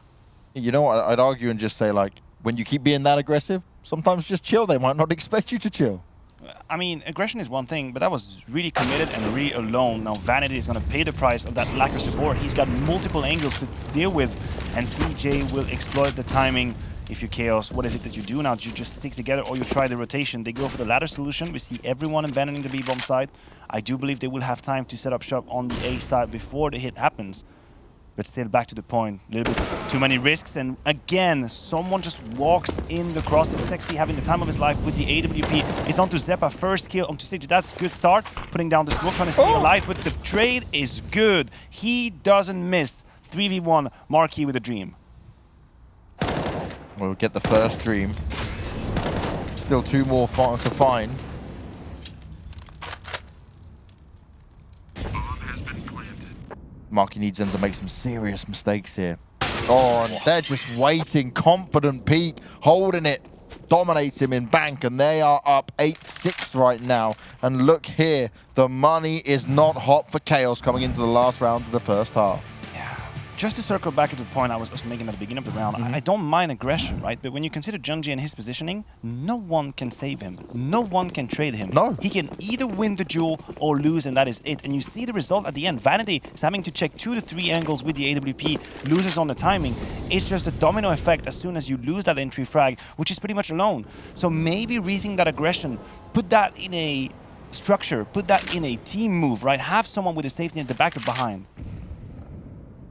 You know what? I'd argue and just say, like, when you keep being that aggressive, sometimes just chill. They might not expect you to chill. I mean, aggression is one thing, but that was really committed and really alone. Now Vanity is going to pay the price of that lack of support. He's got multiple angles to deal with, and CJ will exploit the timing. If you're Chaos, what is it that you do now? Do you just stick together or you try the rotation? They go for the ladder solution. We see everyone abandoning the B-bomb side. I do believe they will have time to set up shop on the A side before the hit happens. But still, back to the point, a little bit too many risks, and again, someone just walks in the cross. Sexy having the time of his life with the AWP. It's on to Xeppaa, first kill onto CJ. That's a good start, putting down the smoke, trying to stay alive, but the trade is good. He doesn't miss. 3v1, Marquee with a dream. We'll get the first dream. Still 2 more to find. Marky needs them to make some serious mistakes here. Oh, and they're just waiting. Confident peak, holding it, dominates him in bank, and they are up 8-6 right now. And look here, the money is not hot for Chaos coming into the last round of the first half. Just to circle back to the point I was making at the beginning of the round, I don't mind aggression, right? But when you consider Jungji and his positioning, no one can save him. No one can trade him. No. He can either win the duel or lose, and that is it. And you see the result at the end. Vanity is having to check 2 to 3 angles with the AWP, loses on the timing. It's just a domino effect as soon as you lose that entry frag, which is pretty much alone. So maybe rethink that aggression, put that in a structure, put that in a team move, right? Have someone with a safety at the back or behind.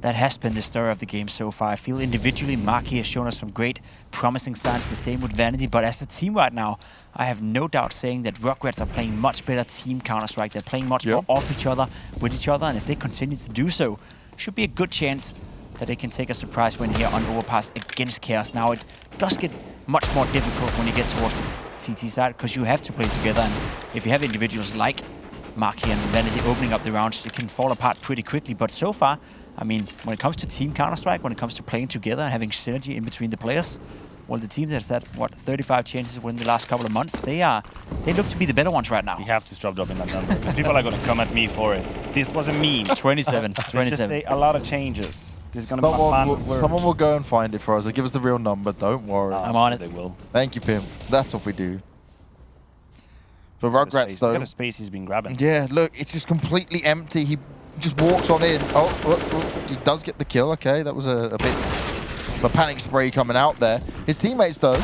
That has been the story of the game so far. I feel individually Marky has shown us some great promising signs, the same with Vanity, but as a team right now, I have no doubt saying that Rugratz are playing much better team Counter-Strike. They're playing much more off each other, with each other, and if they continue to do so, should be a good chance that they can take a surprise win here on Overpass against Chaos. Now, it does get much more difficult when you get towards the CT side, because you have to play together, and if you have individuals like Marky and Vanity opening up the rounds, it can fall apart pretty quickly, but so far, I mean, when it comes to team Counter-Strike, when it comes to playing together and having synergy in between the players, well, the team that's had, what, 35 chances within the last couple of months, they look to be the better ones right now. We have to stop dropping that number, because people are going to come at me for it. This was a meme. 27. 27. Just a lot of changes. This is going to be fun. Someone will go and find it for us. They'll give us the real number, don't worry. I'm on it. They will. Thank you, Pim. That's what we do. For Rugratz, though... Look at the space he's been grabbing. Yeah, look, it's just completely empty. He just walks on in. Oh, he does get the kill. Okay, that was a bit of a panic spray coming out there. His teammates, though,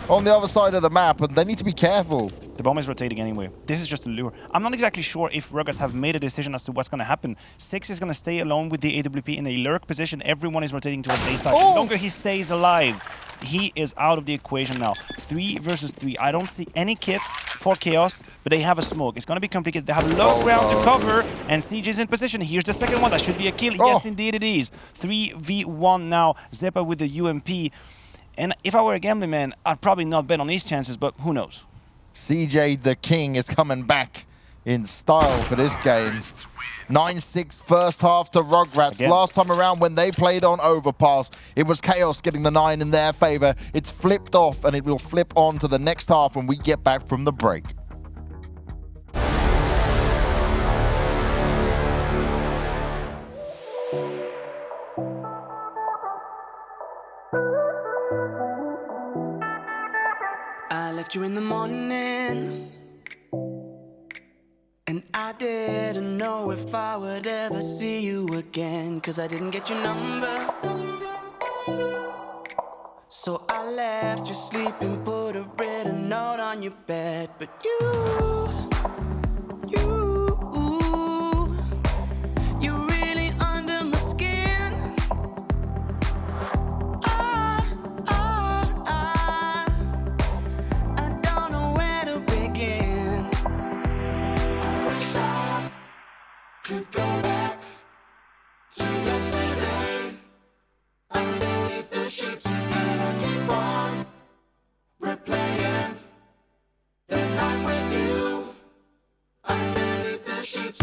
on the other side of the map, and they need to be careful. The bomb is rotating anyway. This is just a lure. I'm not exactly sure if Rugratz have made a decision as to what's going to happen. Six is going to stay alone with the AWP in a lurk position. Everyone is rotating towards A side. The longer he stays alive, he is out of the equation now. 3 versus 3. I don't see any kit for Chaos, but they have a smoke. It's going to be complicated. They have low ground to cover, and Siege is in position. Here's the second one. That should be a kill. Yes, indeed it is. 3v1 now. Xeppaa with the UMP. And if I were a gambling man, I'd probably not bet on these chances, but who knows? CJ the King is coming back in style for this game. 9-6 first half to Rugratz. Again. Last time around when they played on Overpass, it was Chaos getting the 9 in their favor. It's flipped off, and it will flip on to the next half when we get back from the break. I left you in the morning, I didn't know if I would ever see you again, 'cause I didn't get your number. So I left you sleeping, put a written note on your bed. But you're really under my skin. I don't know where to begin. I wish I could go back to yesterday, underneath the sheets, and I keep on replaying the night with you, underneath the sheets.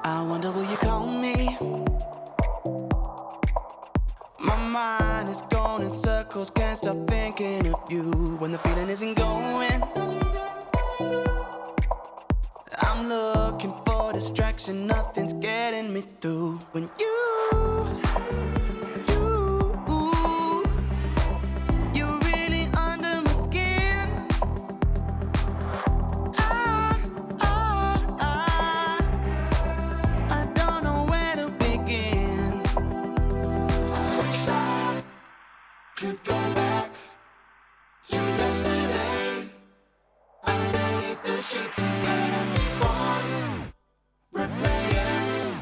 I wonder, will you call me? My mind is going in circles, can't stop thinking of you when the feeling isn't going. I'm looking for distraction, nothing's getting me through. When you're really under my skin. I don't know where to begin. I wish I could go back to yesterday, underneath the sheets, and keep on replaying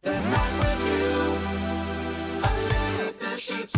the night with you, underneath the sheets.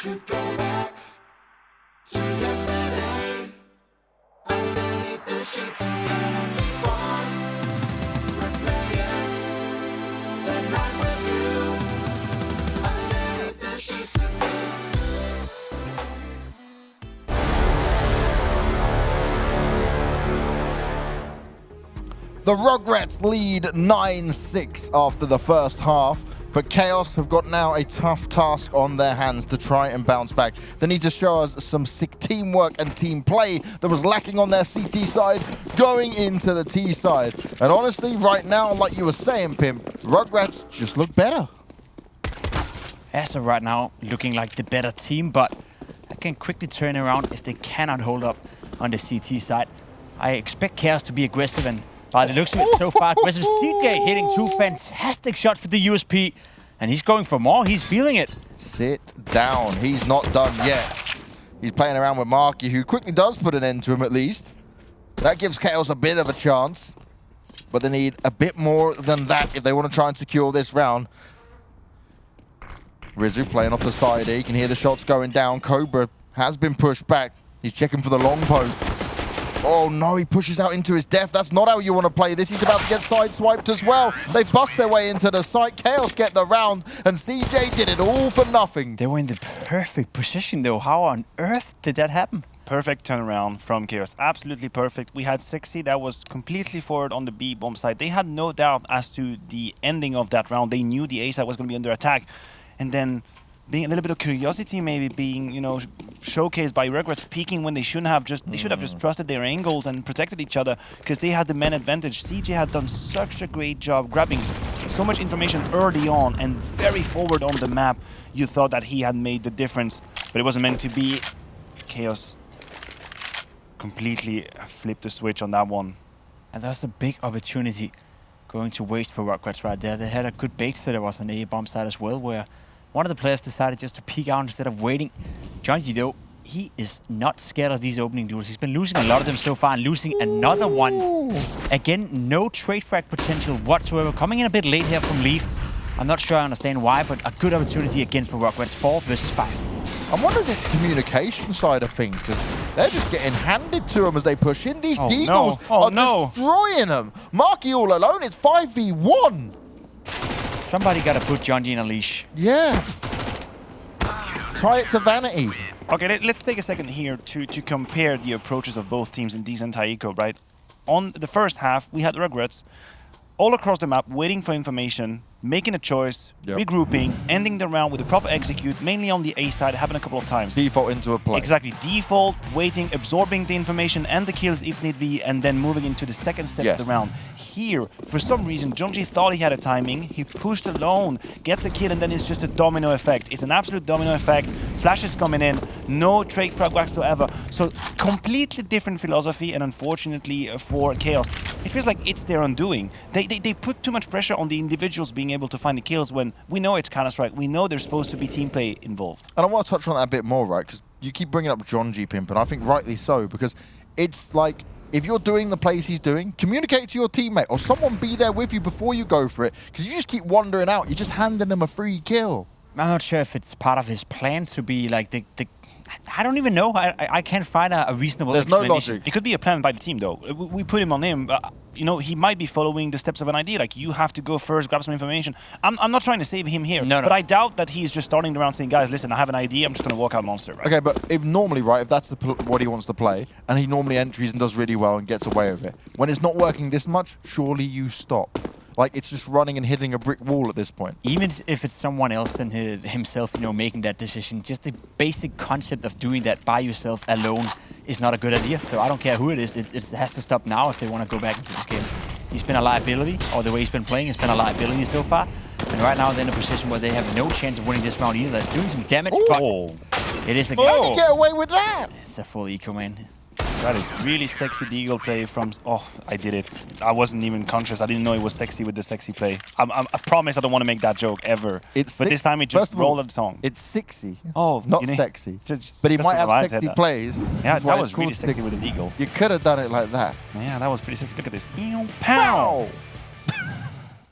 Could go back to yesterday, underneath the sheets, and keep on replaying the night with you, underneath the sheets. The Rugratz lead 9-6 after the first half, but Chaos have got now a tough task on their hands to try and bounce back. They need to show us some sick teamwork and team play that was lacking on their CT side going into the T side. And honestly, right now, like you were saying, Pimp, Rugratz just look better. As of right now, looking like the better team, but that can quickly turn around if they cannot hold up on the CT side. I expect Chaos to be aggressive, and by the looks of it so far, aggressive. CJ hitting two fantastic shots with the USP, and he's going for more. He's feeling it. Sit down. He's not done yet. He's playing around with Marky, who quickly does put an end to him at least. That gives Chaos a bit of a chance, but they need a bit more than that if they want to try and secure this round. Rizu playing off the side here. You can hear the shots going down. Cobra has been pushed back. He's checking for the long post. Oh no, he pushes out into his death. That's not how you want to play this. He's about to get sideswiped as well. They bust their way into the site. Chaos get the round, and CJ did it all for nothing. They were in the perfect position though. How on earth did that happen? Perfect turnaround from Chaos. Absolutely perfect. We had Sexy that was completely forward on the B bomb side. They had no doubt as to the ending of that round. They knew the A side was going to be under attack. And then being a little bit of curiosity, maybe being, you know, showcased by Rugratz, peeking when they shouldn't have. They should have just trusted their angles and protected each other, because they had the man advantage. CJ had done such a great job grabbing so much information early on and very forward on the map. You thought that he had made the difference, but it wasn't meant to be. Chaos completely flipped the switch on that one. And that's a big opportunity going to waste for Rugratz right there. They had a good bait set. There was an A bomb side as well, where one of the players decided just to peek out instead of waiting. Johnny, though, he is not scared of these opening duels. He's been losing a lot of them so far and losing another one. Again, no trade frag potential whatsoever. Coming in a bit late here from Leaf. I'm not sure I understand why, but a good opportunity again for Rugratz. 4 versus 5. I'm wondering if it's the communication side of things, because they're just getting handed to them as they push in. These Deagles are destroying them. Marky all alone, it's 5v1. Somebody got to put John G in a leash. Yeah. Tie it to Vanity. Okay, let's take a second here to compare the approaches of both teams in this entire eco, right? On the first half, we had Rugratz all across the map waiting for information, making a choice, regrouping, ending the round with a proper execute, mainly on the A side. It happened a couple of times. Default into a play. Exactly. Default, waiting, absorbing the information and the kills if need be, and then moving into the second step of the round. Here, for some reason, Jonji thought he had a timing. He pushed alone, gets a kill, and then it's just a domino effect. It's an absolute domino effect. Flashes coming in, no trade frag whatsoever. So completely different philosophy, and unfortunately for Chaos, it feels like it's their undoing. They put too much pressure on the individuals being able to find the kills when we know it's Counter-Strike. We know there's supposed to be team play involved. And I want to touch on that a bit more, right? Because you keep bringing up John G, Pimp, and I think rightly so, because it's like, if you're doing the plays he's doing, communicate to your teammate or someone be there with you before you go for it, because you just keep wandering out. You're just handing them a free kill. I'm not sure if it's part of his plan to be like the I don't even know. I can't find a reasonable explanation. There's no logic. It could be a plan by the team, though. We put him on him. You know, he might be following the steps of an idea. Like, you have to go first, grab some information. I'm not trying to save him here. No. But I doubt that he's just starting the round saying, guys, listen, I have an idea. I'm just going to walk out monster. Right? Okay, but if normally, right, if that's what he wants to play, and he normally entries and does really well and gets away with it, when it's not working this much, surely you stop. Like, it's just running and hitting a brick wall at this point. Even if it's someone else than himself, you know, making that decision, just the basic concept of doing that by yourself alone is not a good idea. So I don't care who it is. It has to stop now if they want to go back into this game. He's been a liability, or the way he's been playing has been a liability so far. And right now they're in a position where they have no chance of winning this round either. It's doing some damage, but it is a How did you get away with that? It's a full eco, man. That is really sexy Deagle play from... Oh, I did it. I wasn't even conscious. I didn't know it was sexy with the sexy play. I promise I don't want to make that joke ever. But this time it just rolled the tongue. It's sexy. Oh, not sexy. But he might have sexy plays. Yeah, that was really sexy with the Deagle. You could have done it like that. Yeah, that was pretty sexy. Look at this. Pow!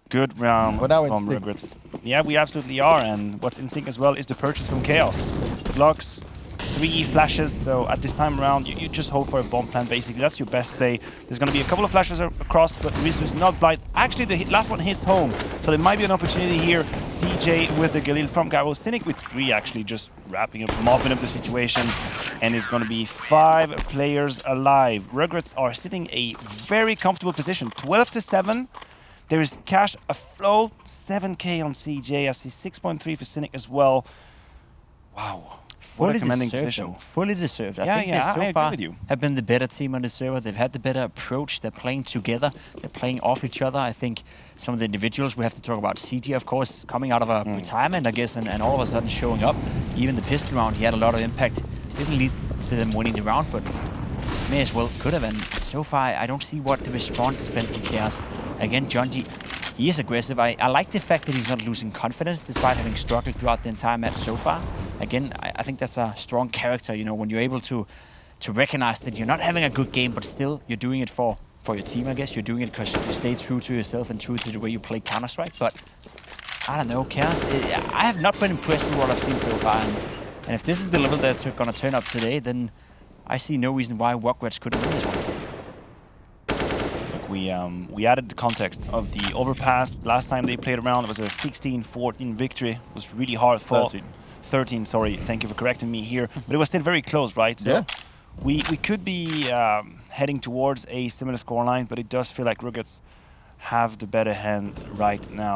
Good round from Rugratz. Yeah, we absolutely are. And what's in sync as well is the purchase from Chaos. Blocks. 3 flashes, so at this time around, you just hope for a bomb plant, basically. That's your best play. There's going to be a couple of flashes across, but Rizu's not blind. Actually, the last one hits home, so there might be an opportunity here. CJ with the Galil from Gabo. Cynic with 3, actually, just wrapping up, mopping up the situation, and it's going to be 5 players alive. Rugratz are sitting a very comfortable position, 12-7. There is cash afloat, 7k on CJ. I see 6.3 for Cynic as well. Wow. Fully deserved. Fully deserved. I think they so far have been the better team on the server. They've had the better approach. They're playing together. They're playing off each other. I think some of the individuals, we have to talk about CG, of course, coming out of a retirement, I guess, and all of a sudden showing up. Even the pistol round, he had a lot of impact. Didn't lead to them winning the round, but may as well could have. And so far, I don't see what the response has been from Chaos. Again, Jonji, he is aggressive. I like the fact that he's not losing confidence despite having struggled throughout the entire match so far. Again, I think that's a strong character, you know, when you're able to recognize that you're not having a good game, but still you're doing it for your team, I guess. You're doing it because you stay true to yourself and true to the way you play Counter-Strike. But I don't know, Chaos, I have not been impressed with what I've seen so far. And if this is the level that they're going to turn up today, then I see no reason why Rugratz couldn't win this one. We added the context of the Overpass. Last time they played around, it was a 16-14 victory. It was really hard fought. 13, sorry. Thank you for correcting me here. But it was still very close, right? So we could be heading towards a similar scoreline, but it does feel like Rugratz have the better hand right now.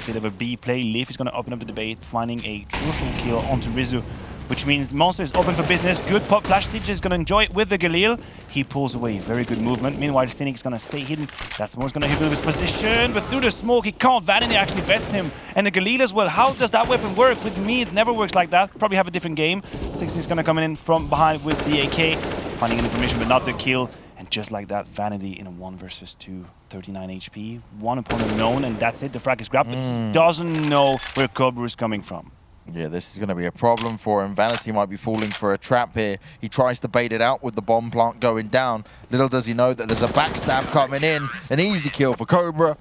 Bit of a B play. Leaf is going to open up the debate, finding a crucial kill onto Rizu, which means Monster is open for business. Good pop flash. CJ is going to enjoy it with the Galil. He pulls away. Very good movement. Meanwhile, Cynic is going to stay hidden. That's more going to hit with his position, but through the smoke, he can't. Vanity actually best him. And the Galil as well. How does that weapon work? With me, it never works like that. Probably have a different game. 60 is going to come in from behind with the AK. Finding an information, but not the kill. And just like that, Vanity in a 1 versus 2. 39 HP. One opponent known, and that's it. The frag is grabbed, but he doesn't know where Cobra is coming from. Yeah, this is going to be a problem for him. Vanity might be falling for a trap here. He tries to bait it out with the bomb plant going down. Little does he know that there's a backstab coming in. An easy kill for Cobra.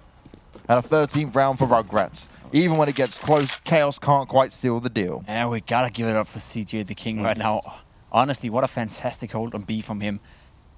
And a 13th round for Rugratz. Even when it gets close, Chaos can't quite seal the deal. And we gotta give it up for CJ the King right now. Honestly, what a fantastic hold on B from him.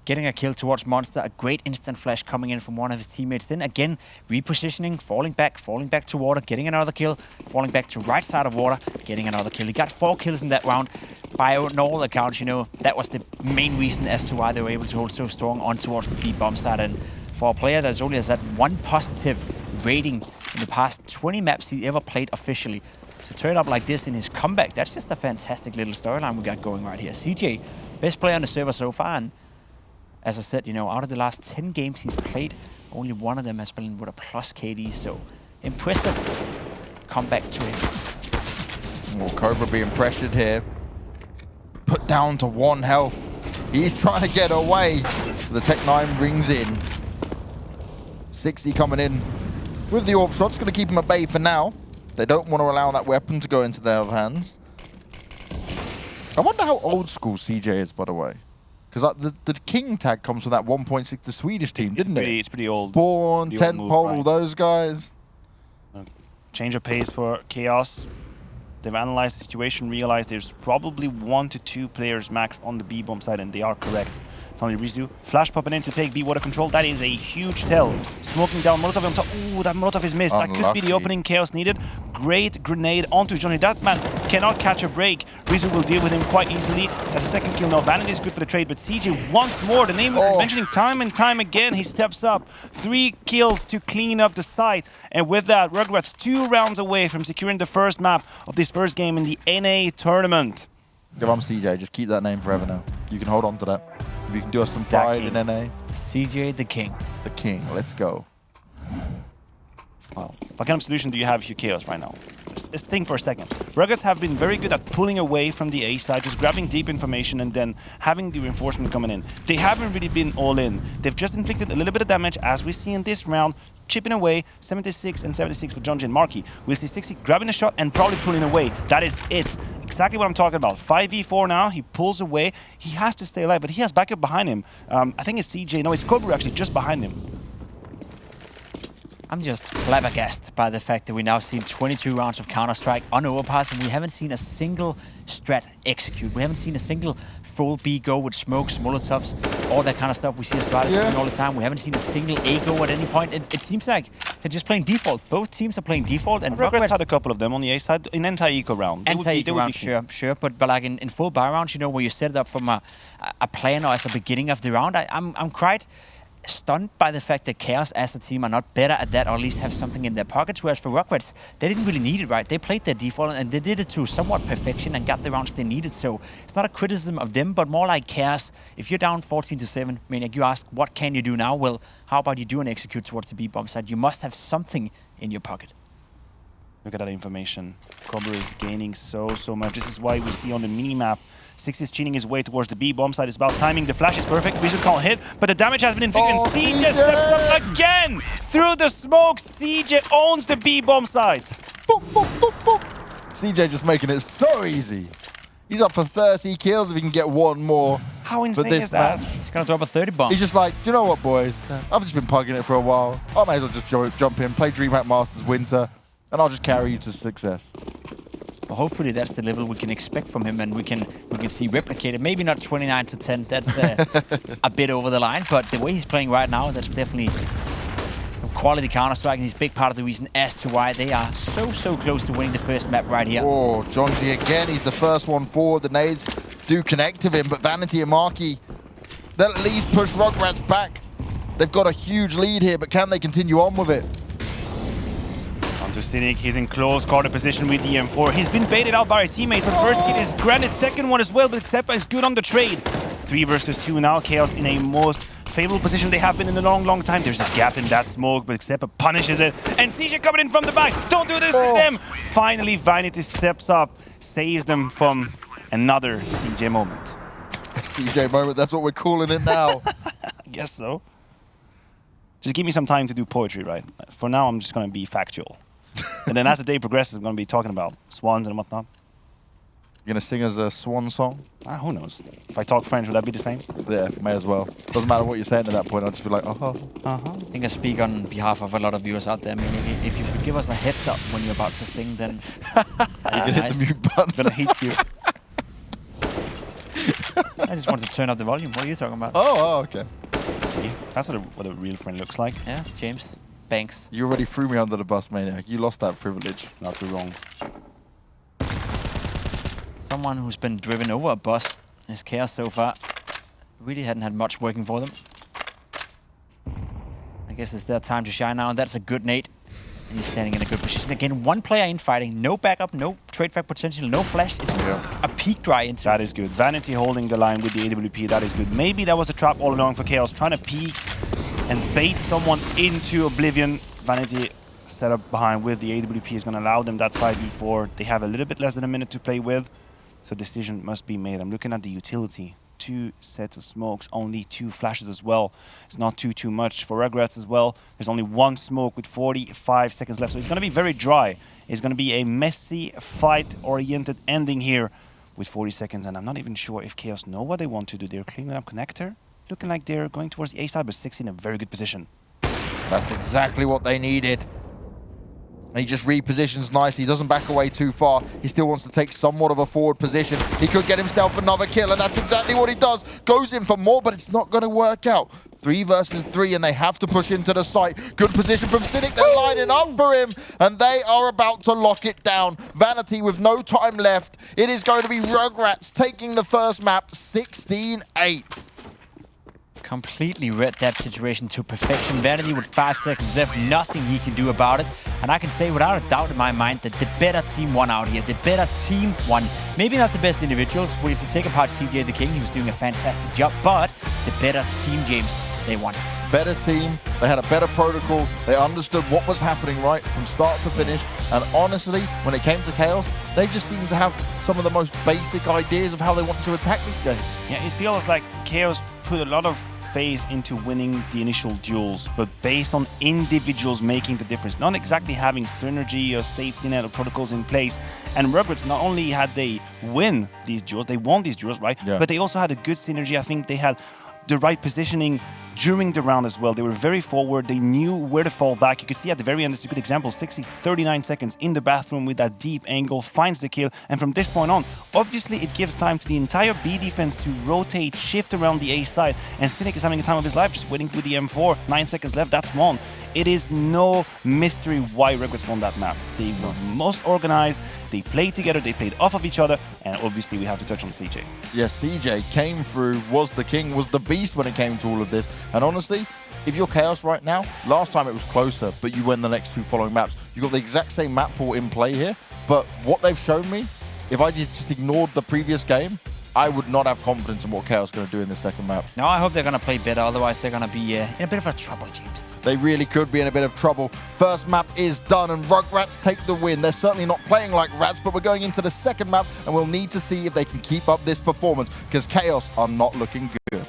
Getting a kill towards Monster, a great instant flash coming in from one of his teammates. Then again, repositioning, falling back to water, getting another kill, falling back to right side of water, getting another kill. He got 4 kills in that round. By all accounts, you know, that was the main reason as to why they were able to hold so strong on towards the B bomb side. And for a player that's only has had 1 positive rating in the past 20 maps he ever played officially, to turn up like this in his comeback, that's just a fantastic little storyline we got going right here. CJ, best player on the server so far, and as I said, you know, out of the last 10 games he's played, only one of them has been with a plus KD, so impressive comeback to him. Well, Cobra being pressured here. Put down to 1 health. He's trying to get away. The Tech-9 rings in. 60 coming in with the AWP shot's going to keep him at bay for now. They don't want to allow that weapon to go into their hands. I wonder how old school CJ is, by the way. Because the King tag comes from that 1.6, the Swedish team, didn't it? It's pretty old. Spawn, Pretty old Tentpole, move, all right. those guys. Change of pace for Chaos. They've analyzed the situation, realized there's probably 1 to 2 players max on the B bomb side, and they are correct. It's only Rizu. Flash popping in to take B water control. That is a huge tell. Smoking down Molotov on top. Ooh, that Molotov is missed. That could be the opening Chaos needed. Great grenade onto Johnny. That man cannot catch a break. Rizu will deal with him quite easily. That's a second kill now. Vanity is good for the trade, but CJ wants more. The name we're mentioning time and time again. He steps up. 3 kills to clean up the site. And with that, Rugratz 2 rounds away from securing the first map of this first game in the NA tournament. Give on CJ, just keep that name forever now. You can hold on to that. If you can do us some pride in NA. CJ the King. The King, let's go. Wow. What kind of solution do you have if you're Chaos right now? Just think for a second. Rugratz have been very good at pulling away from the A side, just grabbing deep information and then having the reinforcement coming in. They haven't really been all in. They've just inflicted a little bit of damage, as we see in this round, chipping away 76 and 76 for John Jin Markey. We'll see 60 grabbing a shot and probably pulling away. That is it. Exactly what I'm talking about. 5v4 now, he pulls away. He has to stay alive, but he has backup behind him. I think it's CJ. No, it's Cobra actually just behind him. I'm just flabbergasted by the fact that we now seen 22 rounds of Counter-Strike on Overpass, and we haven't seen a single strat execute. We haven't seen a single full B go with smokes, Molotovs, all that kind of stuff we see Astralis doing all the time. We haven't seen a single A go at any point. It seems like they're just playing default. Both teams are playing default, and Rugratz had a couple of them on the A side in anti-eco round. Anti-eco round, sure. But like in full buy rounds, you know, where you set it up from a plan or as a beginning of the round, I'm quite stunned by the fact that Chaos as a team are not better at that, or at least have something in their pockets, whereas for Rugratz, they didn't really need it, right? They played their default and they did it to somewhat perfection and got the rounds they needed, so it's not a criticism of them, but more like Chaos. If you're down 14-7, I mean, you ask, what can you do now? Well, how about you do an execute towards the B-bomb side? You must have something in your pocket. Look at that information. Cobra is gaining so much. This is why we see on the mini-map, 6 is cheating his way towards the B bomb side. It's about timing. The flash is perfect. Rizu can't hit, but the damage has been inflicted. And CJ steps up again through the smoke. CJ owns the B bomb side. Boop, boop, boop, boop. CJ just making it so easy. He's up for 30 kills if he can get 1 more. How insane is that? He's gonna drop a 30 bomb. He's just like, do you know what, boys? I've just been pugging it for a while. I may as well just jump in, play DreamHack Masters Winter, and I'll just carry you to success. Well, hopefully that's the level we can expect from him, and we can see replicated. Maybe not 29-10. That's a bit over the line, but the way he's playing right now, that's definitely some quality Counter-Strike, and he's a big part of the reason as to why they are so close to winning the first map right here. Oh, John G again. He's the first one forward. The nades do connect to him, but Vanity and Markey, they'll at least push Rugratz back. They've got a huge lead here, but can they continue on with it? Onto Cynic, he's in close corner position with the M4. He's been baited out by our teammates, but first hit is grand, his second one as well, but Xepa is good on the trade. 3 versus 2 now, Chaos in a most favorable position they have been in a long time. There's a gap in that smoke, but Xepa punishes it. And CJ coming in from the back, don't do this to them! Finally, Vanity steps up, saves them from another CJ moment. CJ moment, that's what we're calling it now. I guess so. Just give me some time to do poetry, right? For now, I'm just gonna be factual. And then as the day progresses, I'm going to be talking about swans and whatnot. You gonna sing us a swan song? Who knows? If I talk French, would that be the same? Yeah, may as well. Doesn't matter what you're saying at that point. I'll just be like, uh-huh. I think I speak on behalf of a lot of viewers out there. I mean, if you could give us a heads up when you're about to sing, then You can hit the mute button. I'm gonna hate you. I just wanted to turn up the volume. What are you talking about? Oh, okay. See, that's what a real friend looks like. Yeah, James Banks. You already threw me under the bus, Maniac. You lost that privilege. Not too wrong. Someone who's been driven over a bus is Chaos so far. Really hadn't had much working for them. I guess it's their time to shine now, and that's a good nade. And he's standing in a good position. Again, one player in fighting, no backup, no trade back potential, no flash. It's a peak dry into. That is good. Vanity holding the line with the AWP, that is good. Maybe that was the trap all along for Chaos, trying to peek and bait someone into oblivion. Vanity set up behind with the AWP is going to allow them that 5v4. They have a little bit less than a minute to play with, so decision must be made. I'm looking at the utility. 2 sets of smokes, only 2 flashes as well. It's not too much for Rugratz as well. There's only 1 smoke with 45 seconds left, so it's going to be very dry. It's going to be a messy, fight-oriented ending here with 40 seconds, and I'm not even sure if Chaos know what they want to do. They're cleaning up connector, looking like they're going towards the A side, but 6 in a very good position. That's exactly what they needed. And he just repositions nicely. He doesn't back away too far. He still wants to take somewhat of a forward position. He could get himself another kill, and that's exactly what he does. Goes in for more, but it's not going to work out. 3 versus 3, and they have to push into the site. Good position from Cynic. They're lining up for him, and they are about to lock it down. Vanity with no time left. It is going to be Rugratz taking the first map, 16-8. Completely read that situation to perfection. Vanity with 5 seconds left, nothing he can do about it. And I can say without a doubt in my mind that the better team won out here. The better team won. Maybe not the best individuals, but if you take apart CJ the King, he was doing a fantastic job. But the better team, James, they won. Better team, they had a better protocol, they understood what was happening right from start to finish, and honestly, when it came to Chaos, they just seemed to have some of the most basic ideas of how they want to attack this game. Yeah, it feels like Chaos put a lot of faith into winning the initial duels, but based on individuals making the difference, not exactly having synergy or safety net or protocols in place. And Rugratz, not only had they won these duels, right? Yeah. But they also had a good synergy. I think they had the right positioning during the round as well. They were very forward. They knew where to fall back. You could see at the very end, it's a good example, 39 seconds in the bathroom with that deep angle, finds the kill. And from this point on, obviously it gives time to the entire B defense to rotate, shift around the A side. And Cynic is having a time of his life, just waiting for the M4. 9 seconds left, that's 1. It is no mystery why Rugratz won that map. They were most organized, they played together, they played off of each other, and obviously we have to touch on CJ. Yes, CJ came through, was the king, was the beast when it came to all of this. And honestly, if you're Chaos right now, last time it was closer, but you win the next 2 following maps. You've got the exact same map pool in play here, but what they've shown me, if I just ignored the previous game, I would not have confidence in what Chaos is going to do in this second map. No, I hope they're going to play better, otherwise they're going to be in a bit of a trouble, James. They really could be in a bit of trouble. First map is done, and Rugratz take the win. They're certainly not playing like rats, but we're going into the second map, and we'll need to see if they can keep up this performance, because Chaos are not looking good.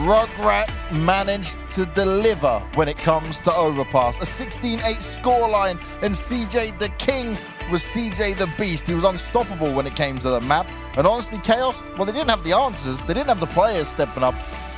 Rugratz managed to deliver when it comes to Overpass. A 16-8 scoreline, and CJ the King was CJ the Beast. He was unstoppable when it came to the map. And honestly, Chaos, well, they didn't have the answers. They didn't have the players stepping up.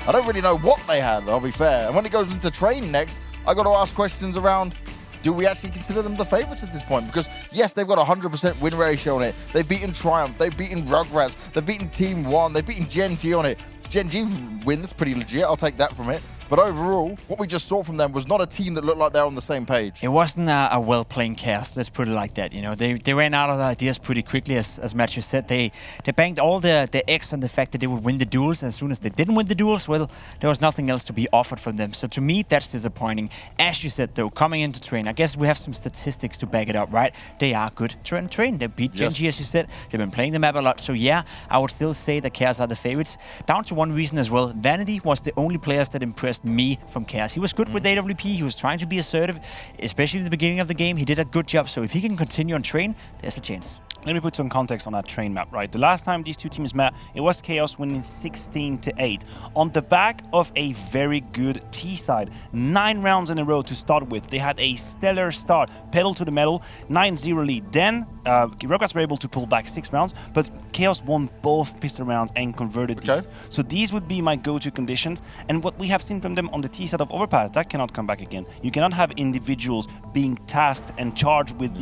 I don't really know what they had, I'll be fair. And when it goes into training next, I got to ask questions around, do we actually consider them the favorites at this point? Because, yes, they've got a 100% win ratio on it. They've beaten Triumph. They've beaten Rugratz. They've beaten Team 1. They've beaten Gen G on it. Gen G win, that's pretty legit. I'll take that from it. But overall, what we just saw from them was not a team that looked like they're on the same page. It wasn't a well-playing cast, let's put it like that. You know, they ran out of ideas pretty quickly, as Matthew said. They banked all the eggs on the fact that they would win the duels. As soon as they didn't win the duels, well, there was nothing else to be offered from them. So to me, that's disappointing. As you said, though, coming into train, I guess we have some statistics to back it up, right? They are good train. They beat Gen G, as you said. They've been playing the map a lot. So yeah, I would still say that Chaos are the favorites. Down to one reason as well. Vanity was the only players that impressed just me from Chaos. He was good with AWP. He was trying to be assertive, especially at the beginning of the game. He did a good job. So if he can continue on train, there's a chance. Let me put some context on that train map, right? The last time these two teams met, it was Chaos winning 16-8 on the back of a very good T side. 9 rounds in a row to start with. They had a stellar start, pedal to the metal, 9-0 lead. Then Rugratz were able to pull back 6 rounds, but Chaos won both pistol rounds and converted these. So these would be my go-to conditions. And what we have seen from them on the T side of Overpass, that cannot come back again. You cannot have individuals being tasked and charged with,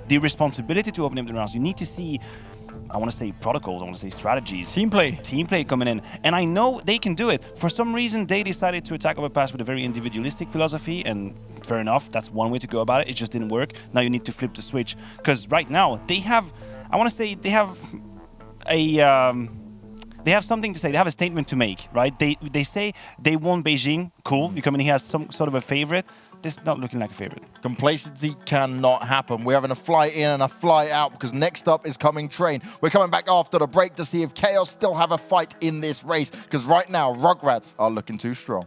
the responsibility to open up the rounds. You need to see, I want to say protocols, I want to say strategies. Team play coming in. And I know they can do it. For some reason, they decided to attack Overpass with a very individualistic philosophy, and fair enough, that's one way to go about it. It just didn't work. Now you need to flip the switch. Because right now, they have, I want to say, they have something to say. They have a statement to make, right? They say they won Beijing. Cool. You come in, he has some sort of a favorite. This is not looking like a favorite. Complacency cannot happen. We're having a fly in and a fly out because next up is coming Train. We're coming back after the break to see if Chaos still have a fight in this race because right now, Rugratz are looking too strong.